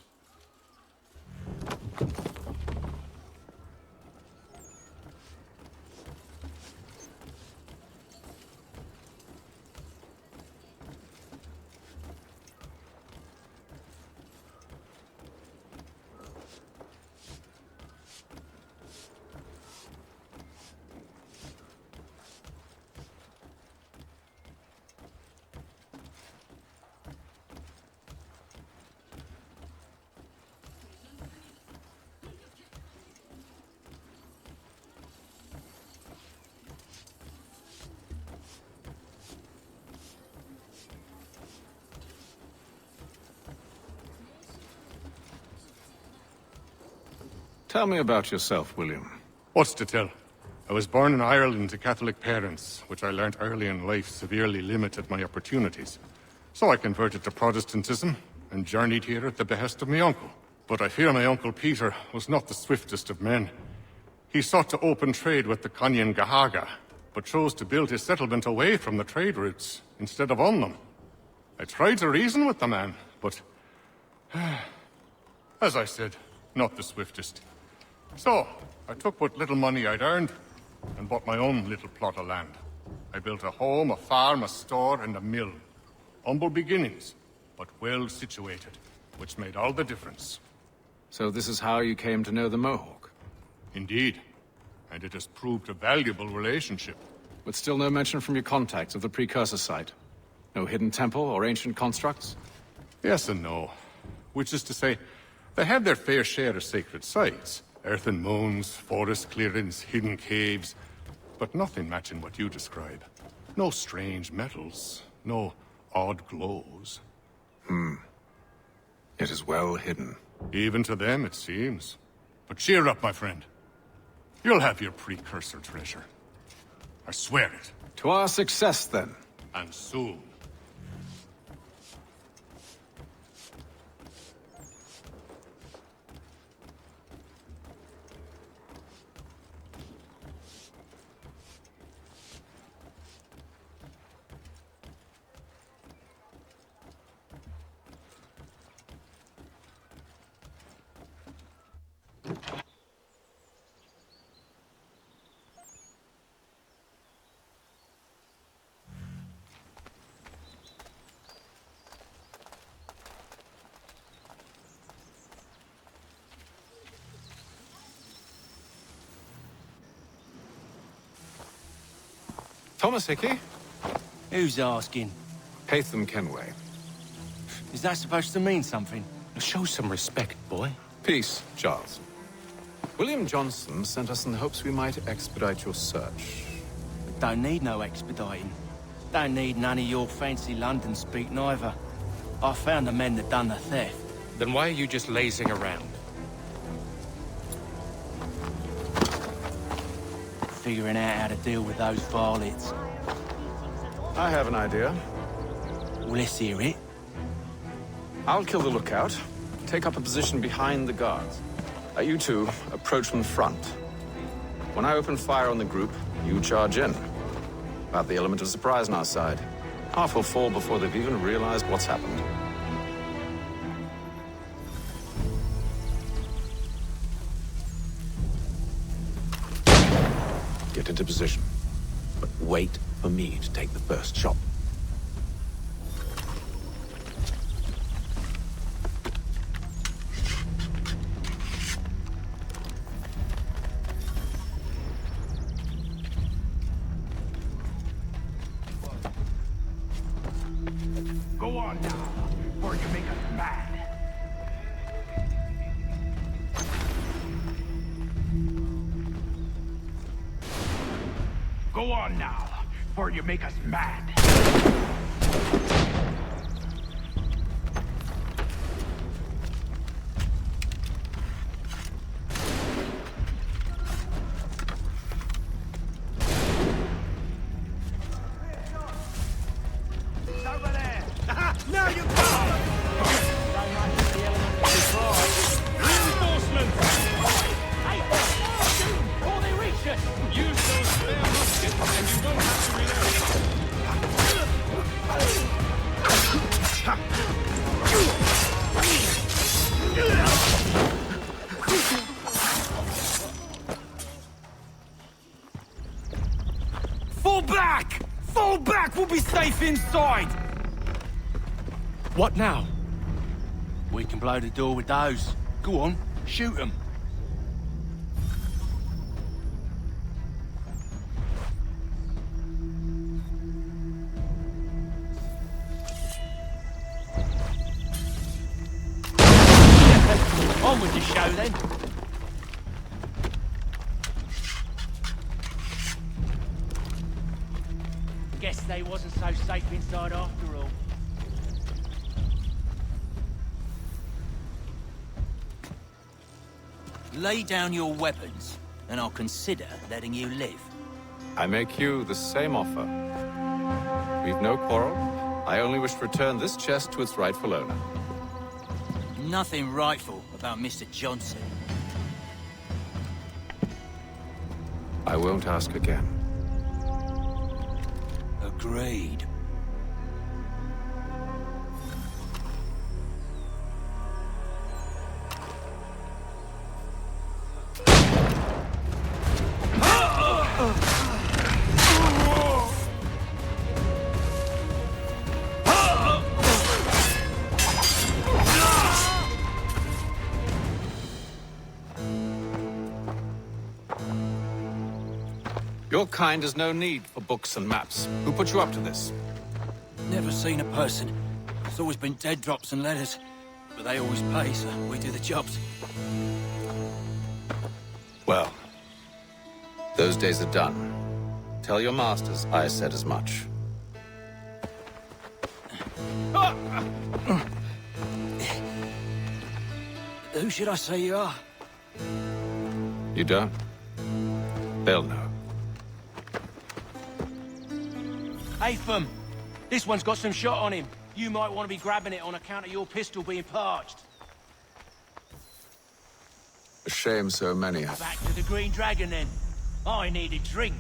Tell me about yourself, William. What's to tell? I was born in Ireland to Catholic parents, which I learnt early in life severely limited my opportunities. So I converted to Protestantism and journeyed here at the behest of my uncle. But I fear my uncle Peter was not the swiftest of men. He sought to open trade with the Conyan Gahaga, but chose to build his settlement away from the trade routes instead of on them. I tried to reason with the man, but... as I said, not the swiftest. So, I took what little money I'd earned and bought my own little plot of land. I built a home, a farm, a store, and a mill. Humble beginnings, but well situated, which made all the difference. So this is how you came to know the Mohawk? Indeed. And it has proved a valuable relationship. But still no mention from your contacts of the precursor site? No hidden temple or ancient constructs? Yes and no. Which is to say, they had their fair share of sacred sites. Earthen mounds, forest clearings, hidden caves. But nothing matching what you describe. No strange metals, no odd glows. It is well hidden. Even to them, it seems. But cheer up, my friend. You'll have your precursor treasure. I swear it. To our success, then. And soon. Thomas Hickey? Who's asking? Haytham Kenway. Is that supposed to mean something? Show some respect, boy. Peace, Charles. William Johnson sent us in the hopes we might expedite your search. Don't need no expediting. Don't need none of your fancy London speak neither. I found the men that done the theft. Then why are you just lazing around? Figuring out how to deal with those varlets. I have an idea. Well, let's hear it. I'll kill the lookout, take up a position behind the guards. You two approach from the front. When I open fire on the group, you charge in. About the element of surprise on our side. Half will fall before they've even realized what's happened. Get into position, but wait for me to take the first shot. Go on now, or you make us mad. Go on now, or you make us mad. Now you go! Reinforcements! Before they reach us! Use those spare muskets, and you won't have to reload. Fall back! Fall back! We'll be safe inside! What now? We can blow the door with those. Go on, shoot them. On with the show then. Guess they wasn't so safe inside after all. Lay down your weapons, and I'll consider letting you live. I make you the same offer. We've no quarrel. I only wish to return this chest to its rightful owner. Nothing rightful about Mr. Johnson. I won't ask again. Agreed. Your kind has no need for books and maps. Who put you up to this? Never seen a person. It's always been dead drops and letters. But they always pay, so we do the jobs. Well, those days are done. Tell your masters I said as much. Who should I say you are? You don't? They'll know. Atham, this one's got some shot on him. You might want to be grabbing it on account of your pistol being parched. A shame so many. Back to the Green Dragon, then. I need a drink.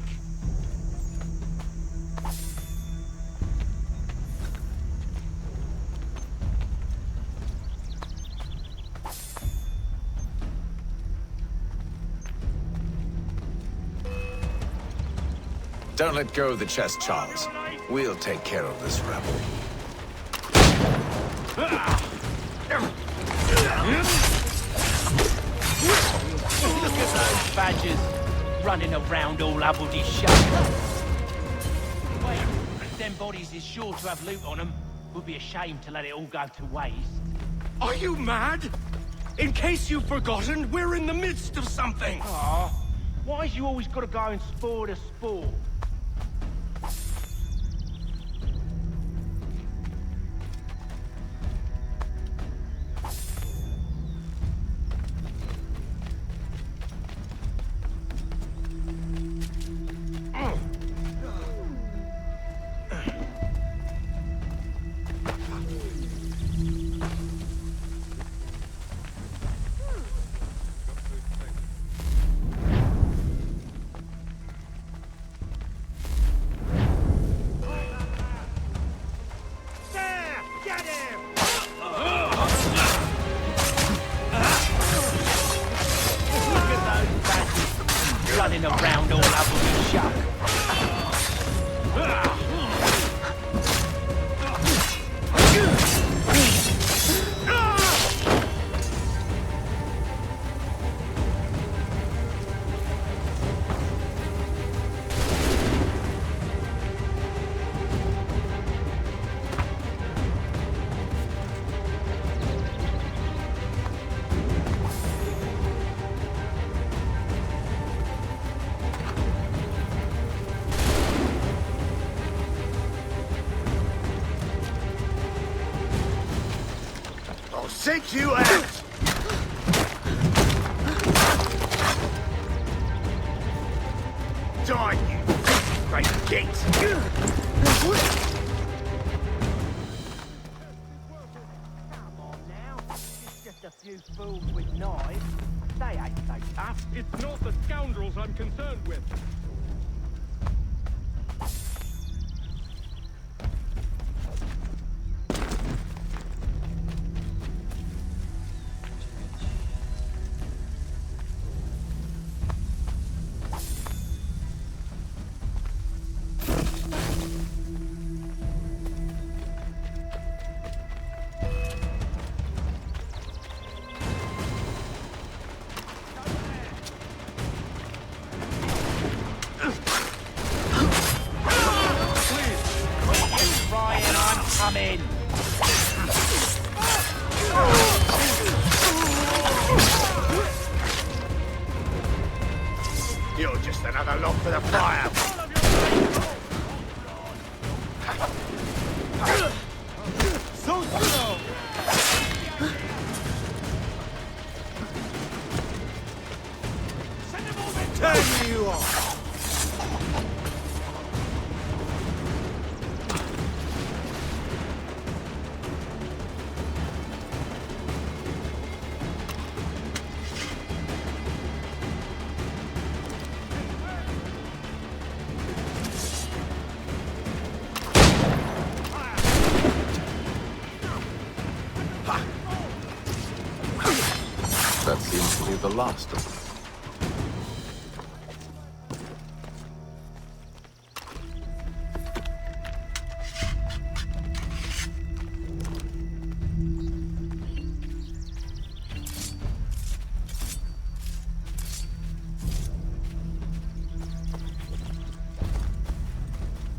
Don't let go of the chest, Charles. We'll take care of this rebel. Look at those badgers running around all Aberdeen shut. Wait, them bodies is sure to have loot on them. Would be a shame to let it all go to waste. Are you mad? In case you've forgotten, we're in the midst of something. Aw, why's you always gotta go and spore the spore? Running around all over the shop. Sink you out! Die, you great git! Just a few fools with knives. They ain't so tough. It's not the scoundrels I'm concerned with. Come in. You're just another log for the fire. So slow. the last of them.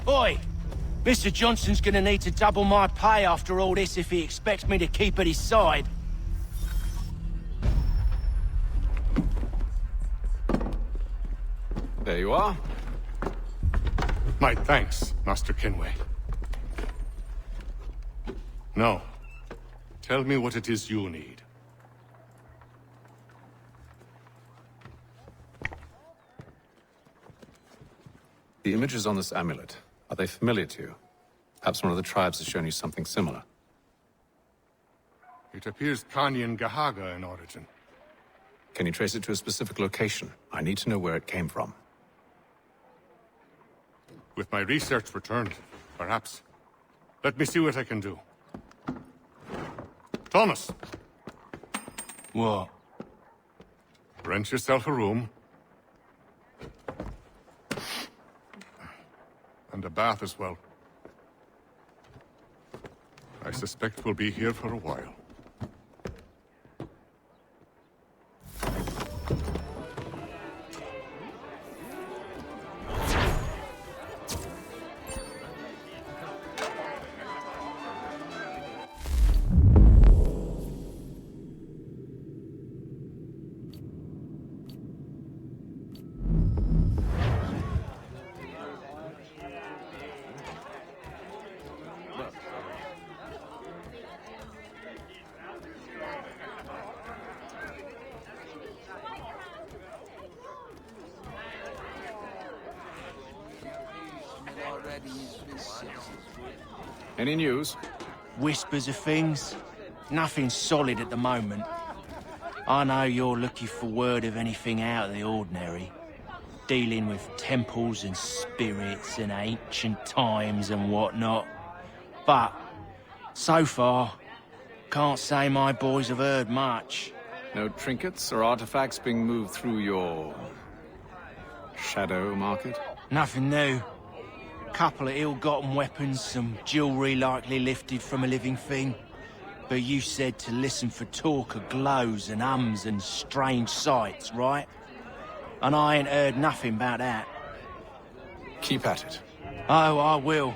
Oi! Mr. Johnson's gonna need to double my pay after all this if he expects me to keep at his side. There you are. My thanks, Master Kenway. Now, tell me what it is you need. The images on this amulet, are they familiar to you? Perhaps one of the tribes has shown you something similar. It appears Kanyan Gahaga in origin. Can you trace it to a specific location? I need to know where it came from. With my research returned, perhaps. Let me see what I can do. Thomas! What? Rent yourself a room. And a bath as well. I suspect we'll be here for a while. Any news? Whispers of things. Nothing solid at the moment. I know you're looking for word of anything out of the ordinary. Dealing with temples and spirits and ancient times and whatnot. But, so far, can't say my boys have heard much. No trinkets or artifacts being moved through your... shadow market? Nothing new. Couple of ill-gotten weapons, some jewelry likely lifted from a living thing. But you said to listen for talk of glows and ums and strange sights, right? And I ain't heard nothing about that. Keep at it. Oh, I will.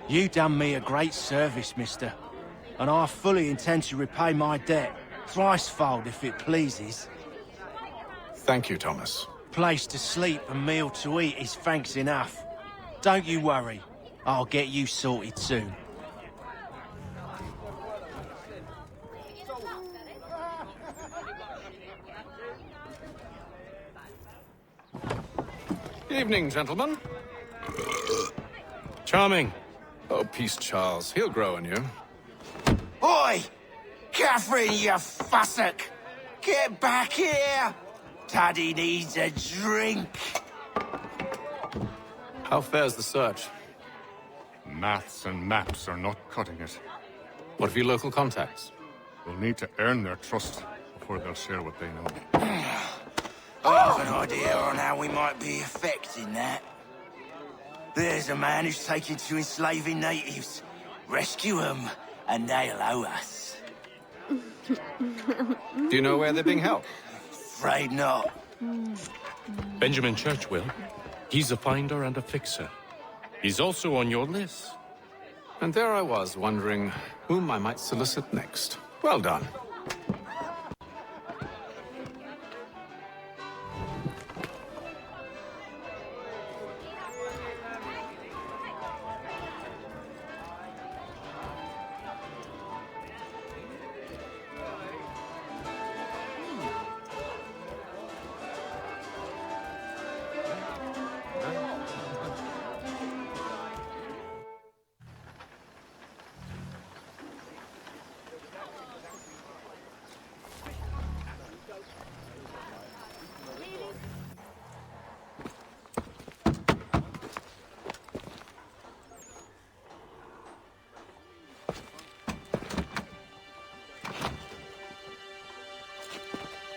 You done me a great service, mister. And I fully intend to repay my debt. Thricefold, if it pleases. Thank you, Thomas. Place to sleep and meal to eat is thanks enough. Don't you worry. I'll get you sorted soon. Evening, gentlemen. Charming. Oh, peace, Charles. He'll grow on you. Oi! Catherine, you fussock! Get back here! Taddy needs a drink. How fares the search? Maths and maps are not cutting it. What of your local contacts? We'll need to earn their trust before they'll share what they know. I have an idea on how we might be affecting that. There's a man who's taken to enslaving natives. Rescue them, and they'll owe us. Do you know where they're being held? Afraid not. Benjamin Church will. He's a finder and a fixer. He's also on your list. And there I was, wondering whom I might solicit next. Well done.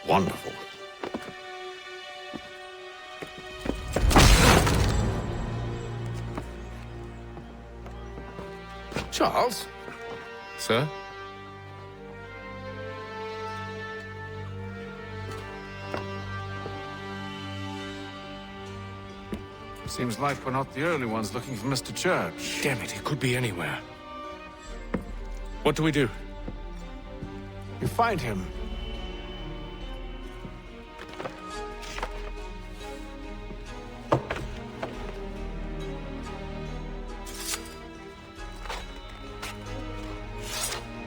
Wonderful. Charles? Sir? Seems like we're not the only ones looking for Mr. Church. Damn it, he could be anywhere. What do we do? You find him.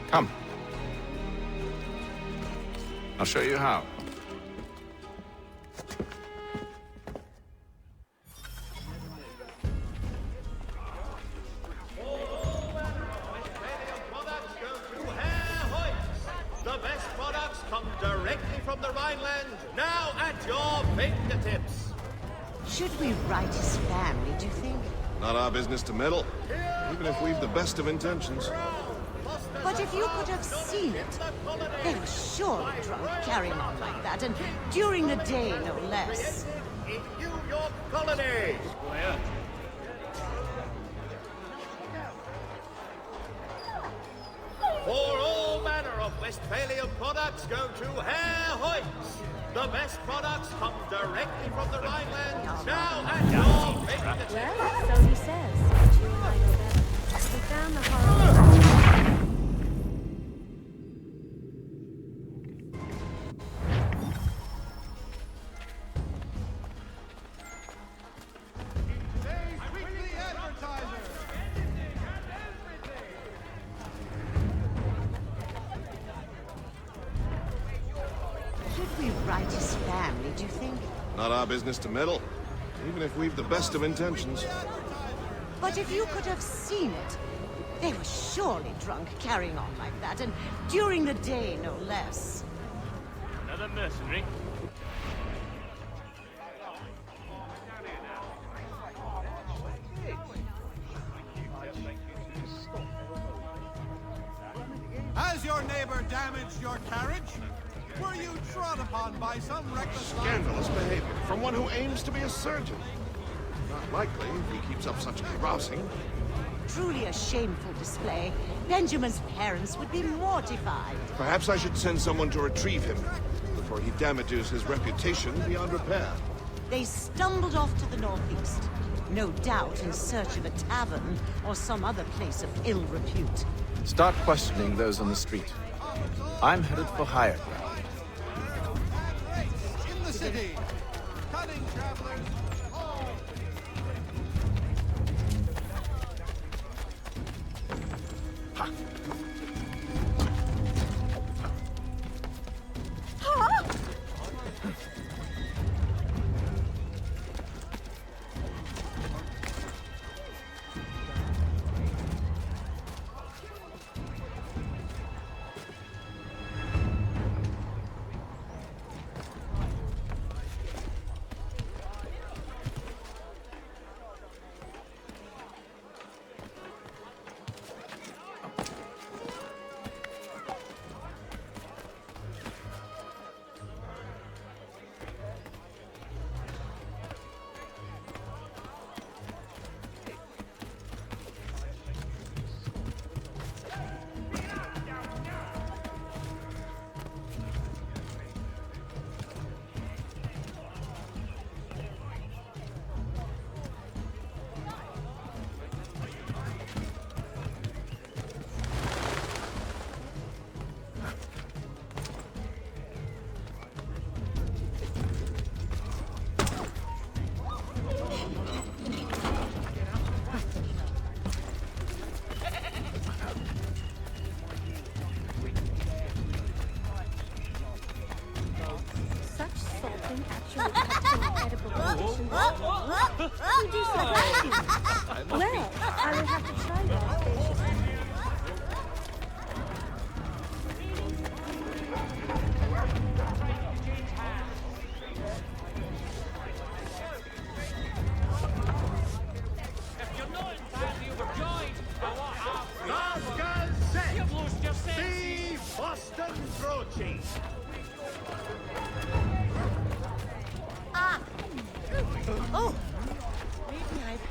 Come. I'll show you how. The best products come directly from the Rhineland, now at your fingertips. Should we write his family, do you think? Not our business to meddle, even if we've the best of intentions. But if you could have seen it, they were surely drunk carrying on like that, and during the day, no less. In New York colony. For all manner of Westphalian products, go to Herr Hoyt's. The best products come directly from the Rhineland, now at your fingertips. Well, so he says. But you and I know better. We found the horrible... Should we write his family, do you think? Not our business to meddle, even if we've the best of intentions. But if you could have seen it, they were surely drunk carrying on like that, and during the day, no less. Another mercenary. Has your neighbor damaged your carriage? Were you trod upon by some reckless... Scandalous behavior from one who aims to be a surgeon. Not likely if he keeps up such carousing. Truly a shameful display. Benjamin's parents would be mortified. Perhaps I should send someone to retrieve him before he damages his reputation beyond repair. They stumbled off to the northeast, no doubt in search of a tavern or some other place of ill repute. Start questioning those on the street. I'm headed for higher ground. In the city, cunning travelers. Well, I will have to try that. Boston Broaching. Ah! Oh! Maybe I've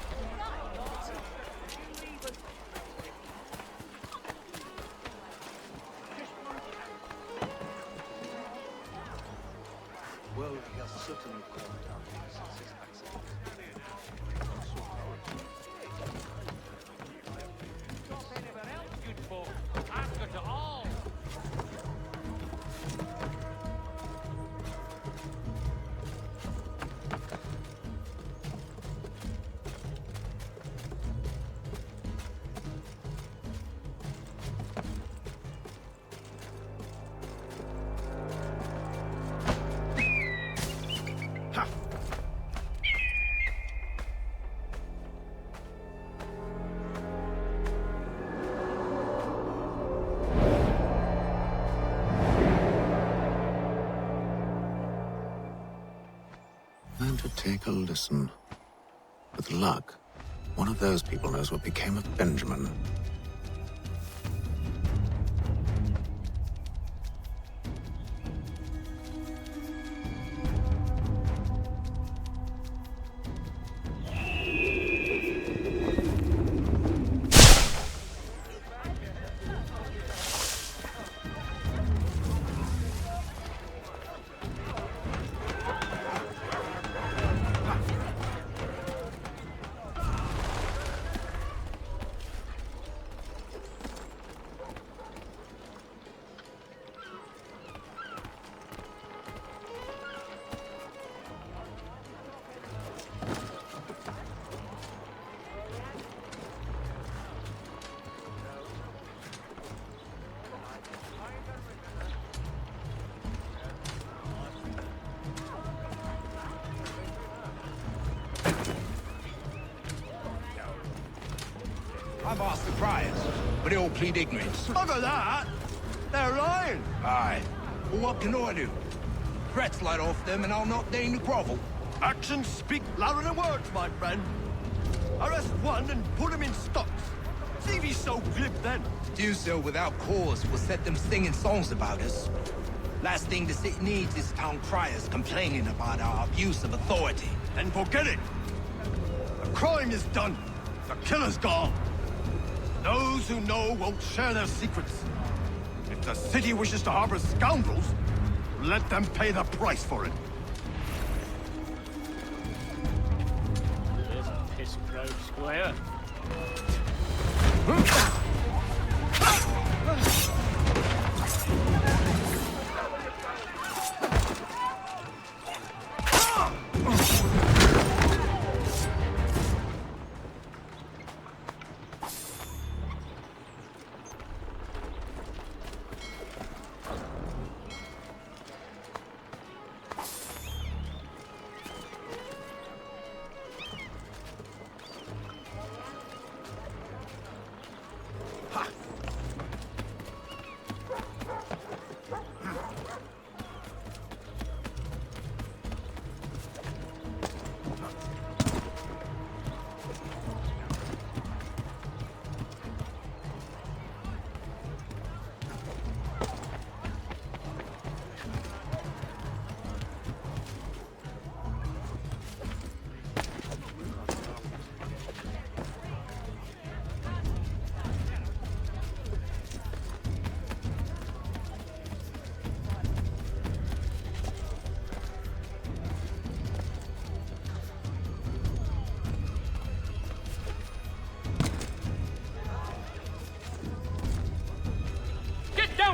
should take a listen. With luck, one of those people knows what became of Benjamin. I've asked the criers, but they all plead ignorance. Look at that! They're lying! Aye. Well, what can I do? Threats light off them and I'll not deign to grovel. Actions speak louder than words, my friend. Arrest one and put him in stocks. See if he's so glib then. Do so without cause will set them singing songs about us. Last thing the city needs is town criers complaining about our abuse of authority. Then forget it. The crime is done. The killer's gone. Those who know won't share their secrets. If the city wishes to harbor scoundrels, let them pay the price for it. There's a piss road square.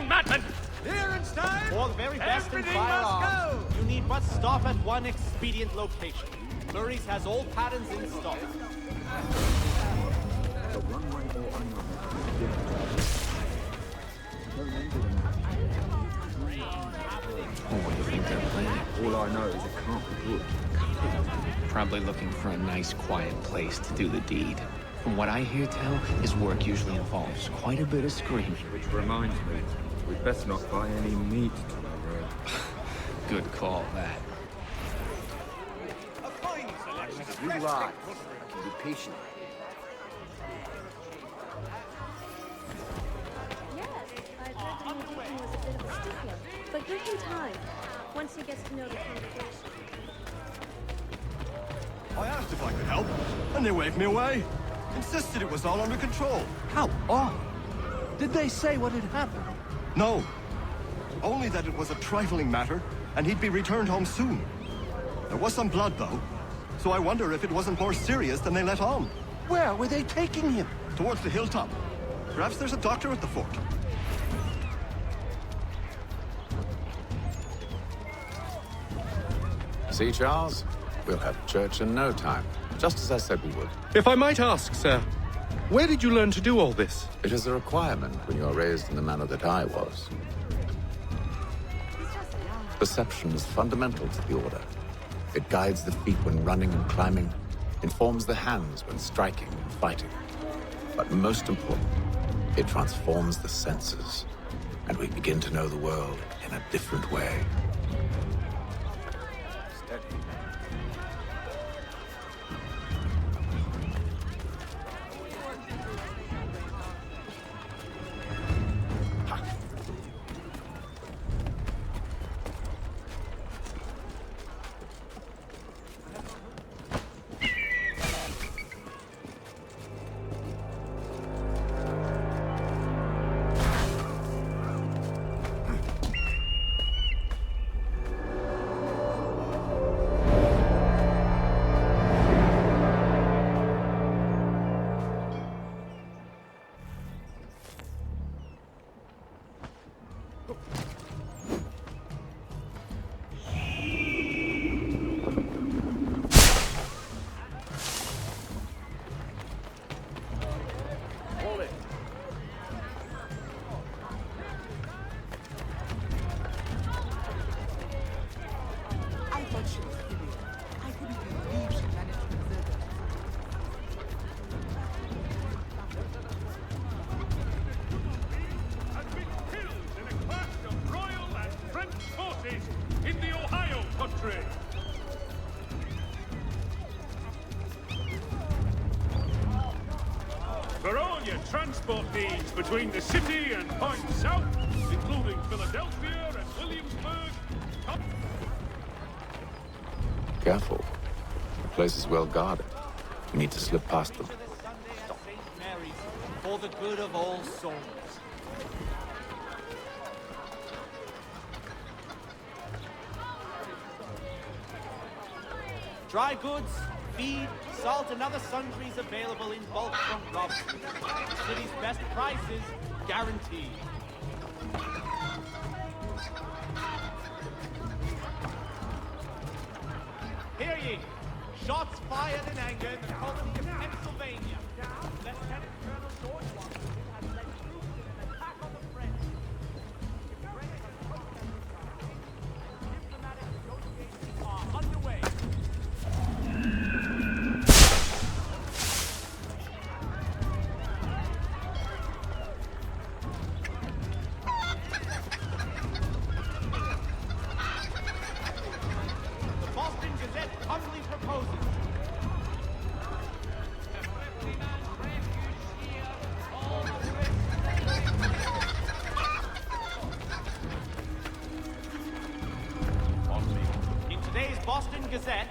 Madman! Clearance time! For the very best in Everything firearms, must go! you need but stop at one expedient location. Murray's has all patterns in stock. Oh, what do you think they're planning? All I know is it can't be good. Probably looking for a nice, quiet place to do the deed. From what I hear tell, his work usually involves quite a bit of screaming. Which reminds me, we'd best not buy any meat tomorrow. Good call, that. You ride. Be patient. Yes, I've heard the new deacon was a bit of a stickler, but give him time. Once he gets to know the congregation. I asked if I could help, and they waved me away. Insisted it was all under control. How odd. Did they say what had happened? No. Only that it was a trifling matter, and he'd be returned home soon. There was some blood, though, so I wonder if it wasn't more serious than they let on. Where were they taking him? Towards the hilltop. Perhaps there's a doctor at the fort. See, Charles? We'll have church in no time, just as I said we would. If I might ask, sir, where did you learn to do all this? It is a requirement when you are raised in the manner that I was. Perception is fundamental to the Order. It guides the feet when running and climbing, informs the hands when striking and fighting. But most important, it transforms the senses, and we begin to know the world in a different way. all your transport needs between the city and points south, including Philadelphia and Williamsburg. Careful. The place is well guarded. We need to slip past them. St. Mary's, for the good of all souls. Dry goods, feed, salt, and other sundries available in bulk from Rob. The city's best prices guaranteed. Hear ye! Shots fired in anger in the colony of Pennsylvania. Lieutenant Colonel George Washington has led troops in an attack on the French. Diplomatic negotiations are underway. The Boston Gazette humbly proposes. In today's Boston Gazette,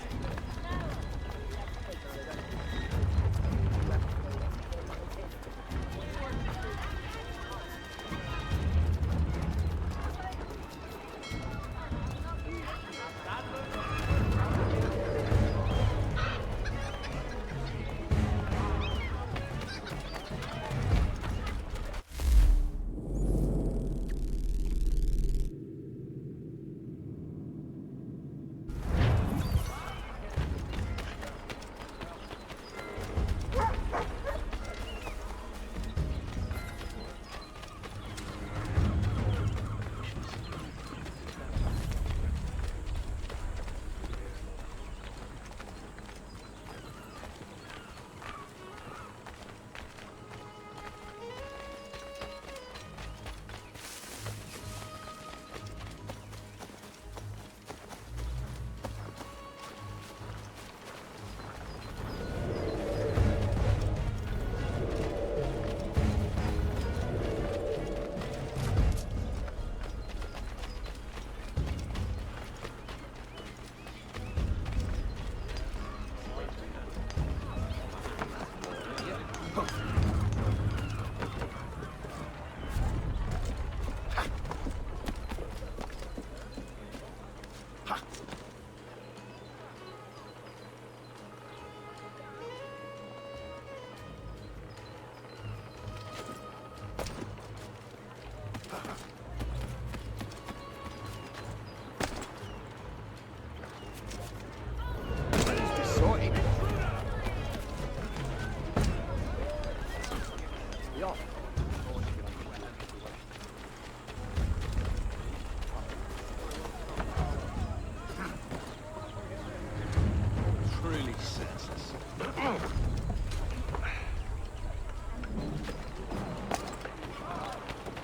Truly senseless.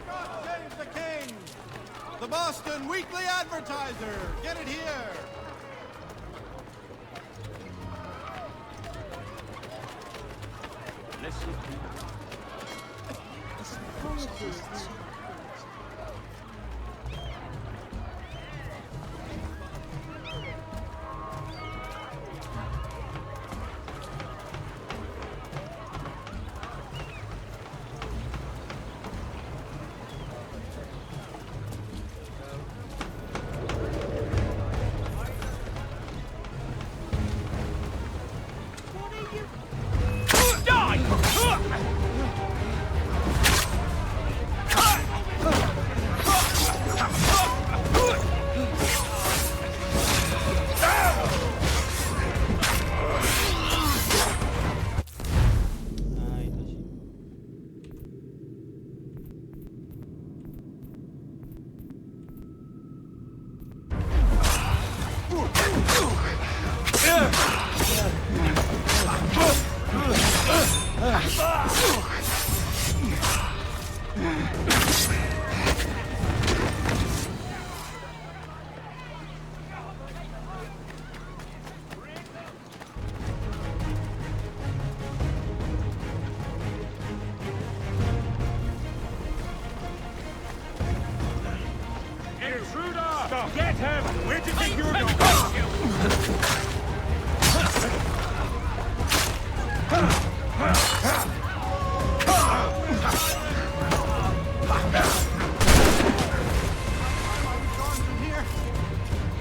God save the king! The Boston Weekly Advertiser! Get it here! Get him! Where'd you think you were going?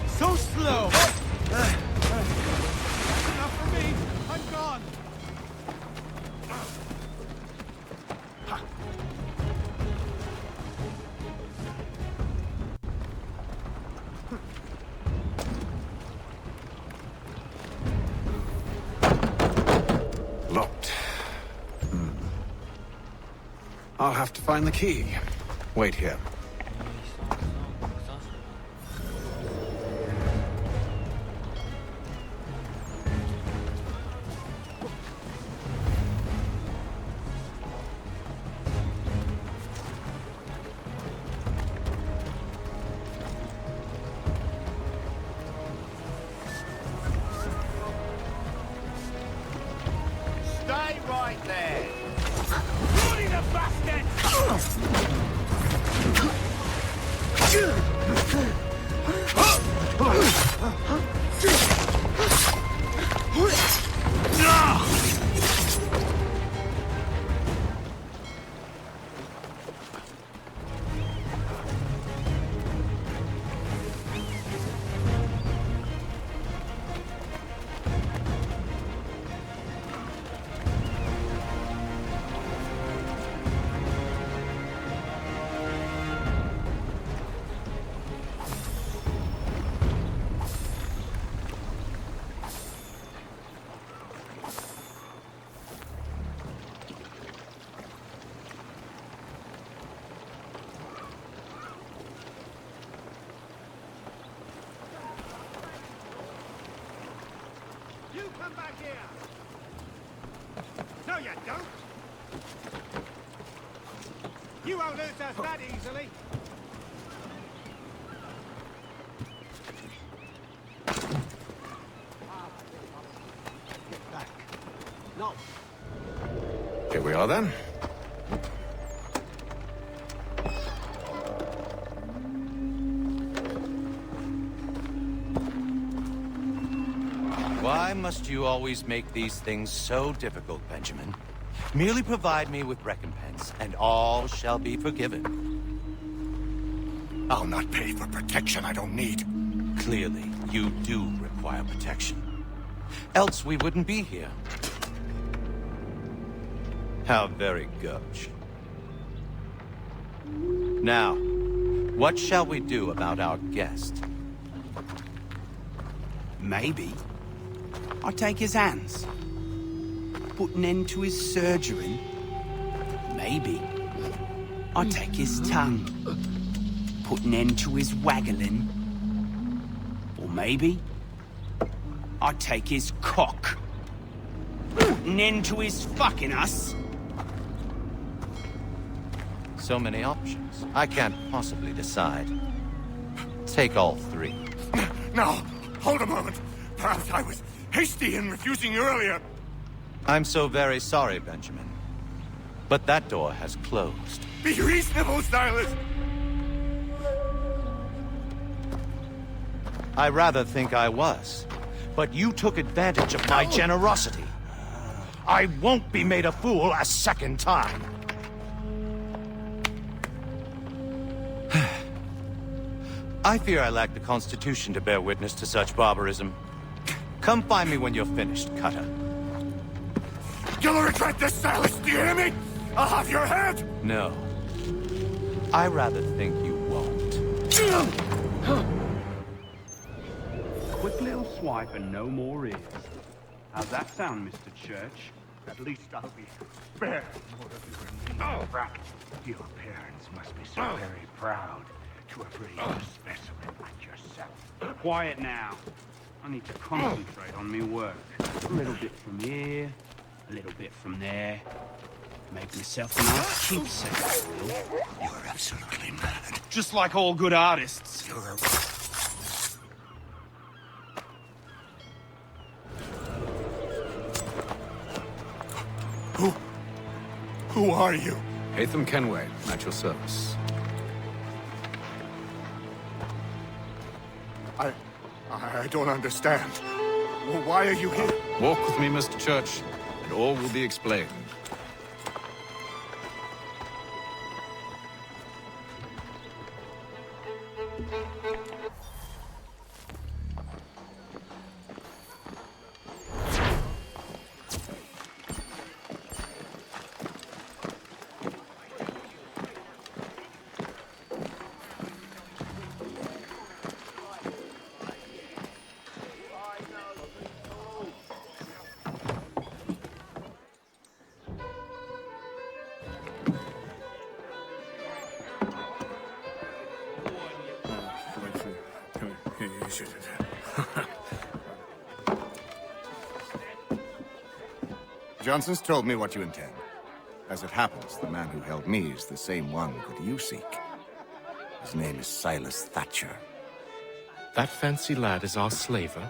So slow! Enough for me! I'm gone! Locked. I'll have to find the key. Wait here. Stay right there! Bloody the bastard! You come back here! No, you don't! You won't lose us that easily! Get back. No. Here we are then. Why must you always make these things so difficult, Benjamin? Merely provide me with recompense, and all shall be forgiven. I'll not pay for protection I don't need. Clearly, you do require protection. Else we wouldn't be here. How very gauche. Now, what shall we do about our guest? Maybe I take his hands, put an end to his surgery. Maybe I take his tongue, put an end to his waggling. Or maybe I take his cock, put an end to his fucking us. So many options. I can't possibly decide. Take all three. No, hold a moment. Perhaps I was hasty in refusing you earlier. I'm so very sorry, Benjamin. But that door has closed. Be reasonable, Silas. I rather think I was. But you took advantage of my generosity. I won't be made a fool a second time. I fear I lack the constitution to bear witness to such barbarism. Come find me when you're finished, Cutter. You'll regret this, Silas, do you hear me? I'll have your head! No. I rather think you won't. Quick little swipe and no more ears. How's that sound, Mr. Church? At least I'll be spared more of your wrath. Your parents must be so very proud to have raised a specimen like yourself. Quiet now. I need to concentrate on me work. A little bit from here, a little bit from there. Make myself a nice keepsake. You're absolutely mad. Just like all good artists. You're... Who are you? Hatham Kenway, at your service. I don't understand. Well, why are you here? Walk with me, Mr. Church, and all will be explained. Johnson's told me what you intend. As it happens, the man who held me is the same one that you seek. His name is Silas Thatcher. That fancy lad is our slaver?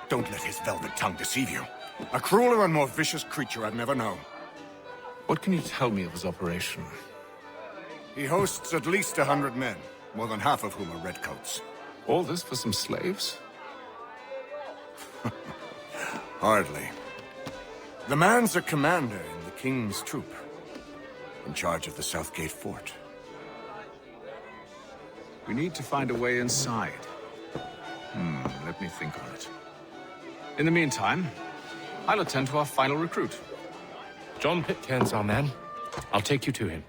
Don't let his velvet tongue deceive you. A crueler and more vicious creature I've never known. What can you tell me of his operation? He hosts at least 100 men, more than half of whom are redcoats. All this for some slaves? Hardly. The man's a commander in the King's troop, in charge of the Southgate Fort. We need to find a way inside. Let me think on it. In the meantime, I'll attend to our final recruit. John Pitcairn's our man. I'll take you to him.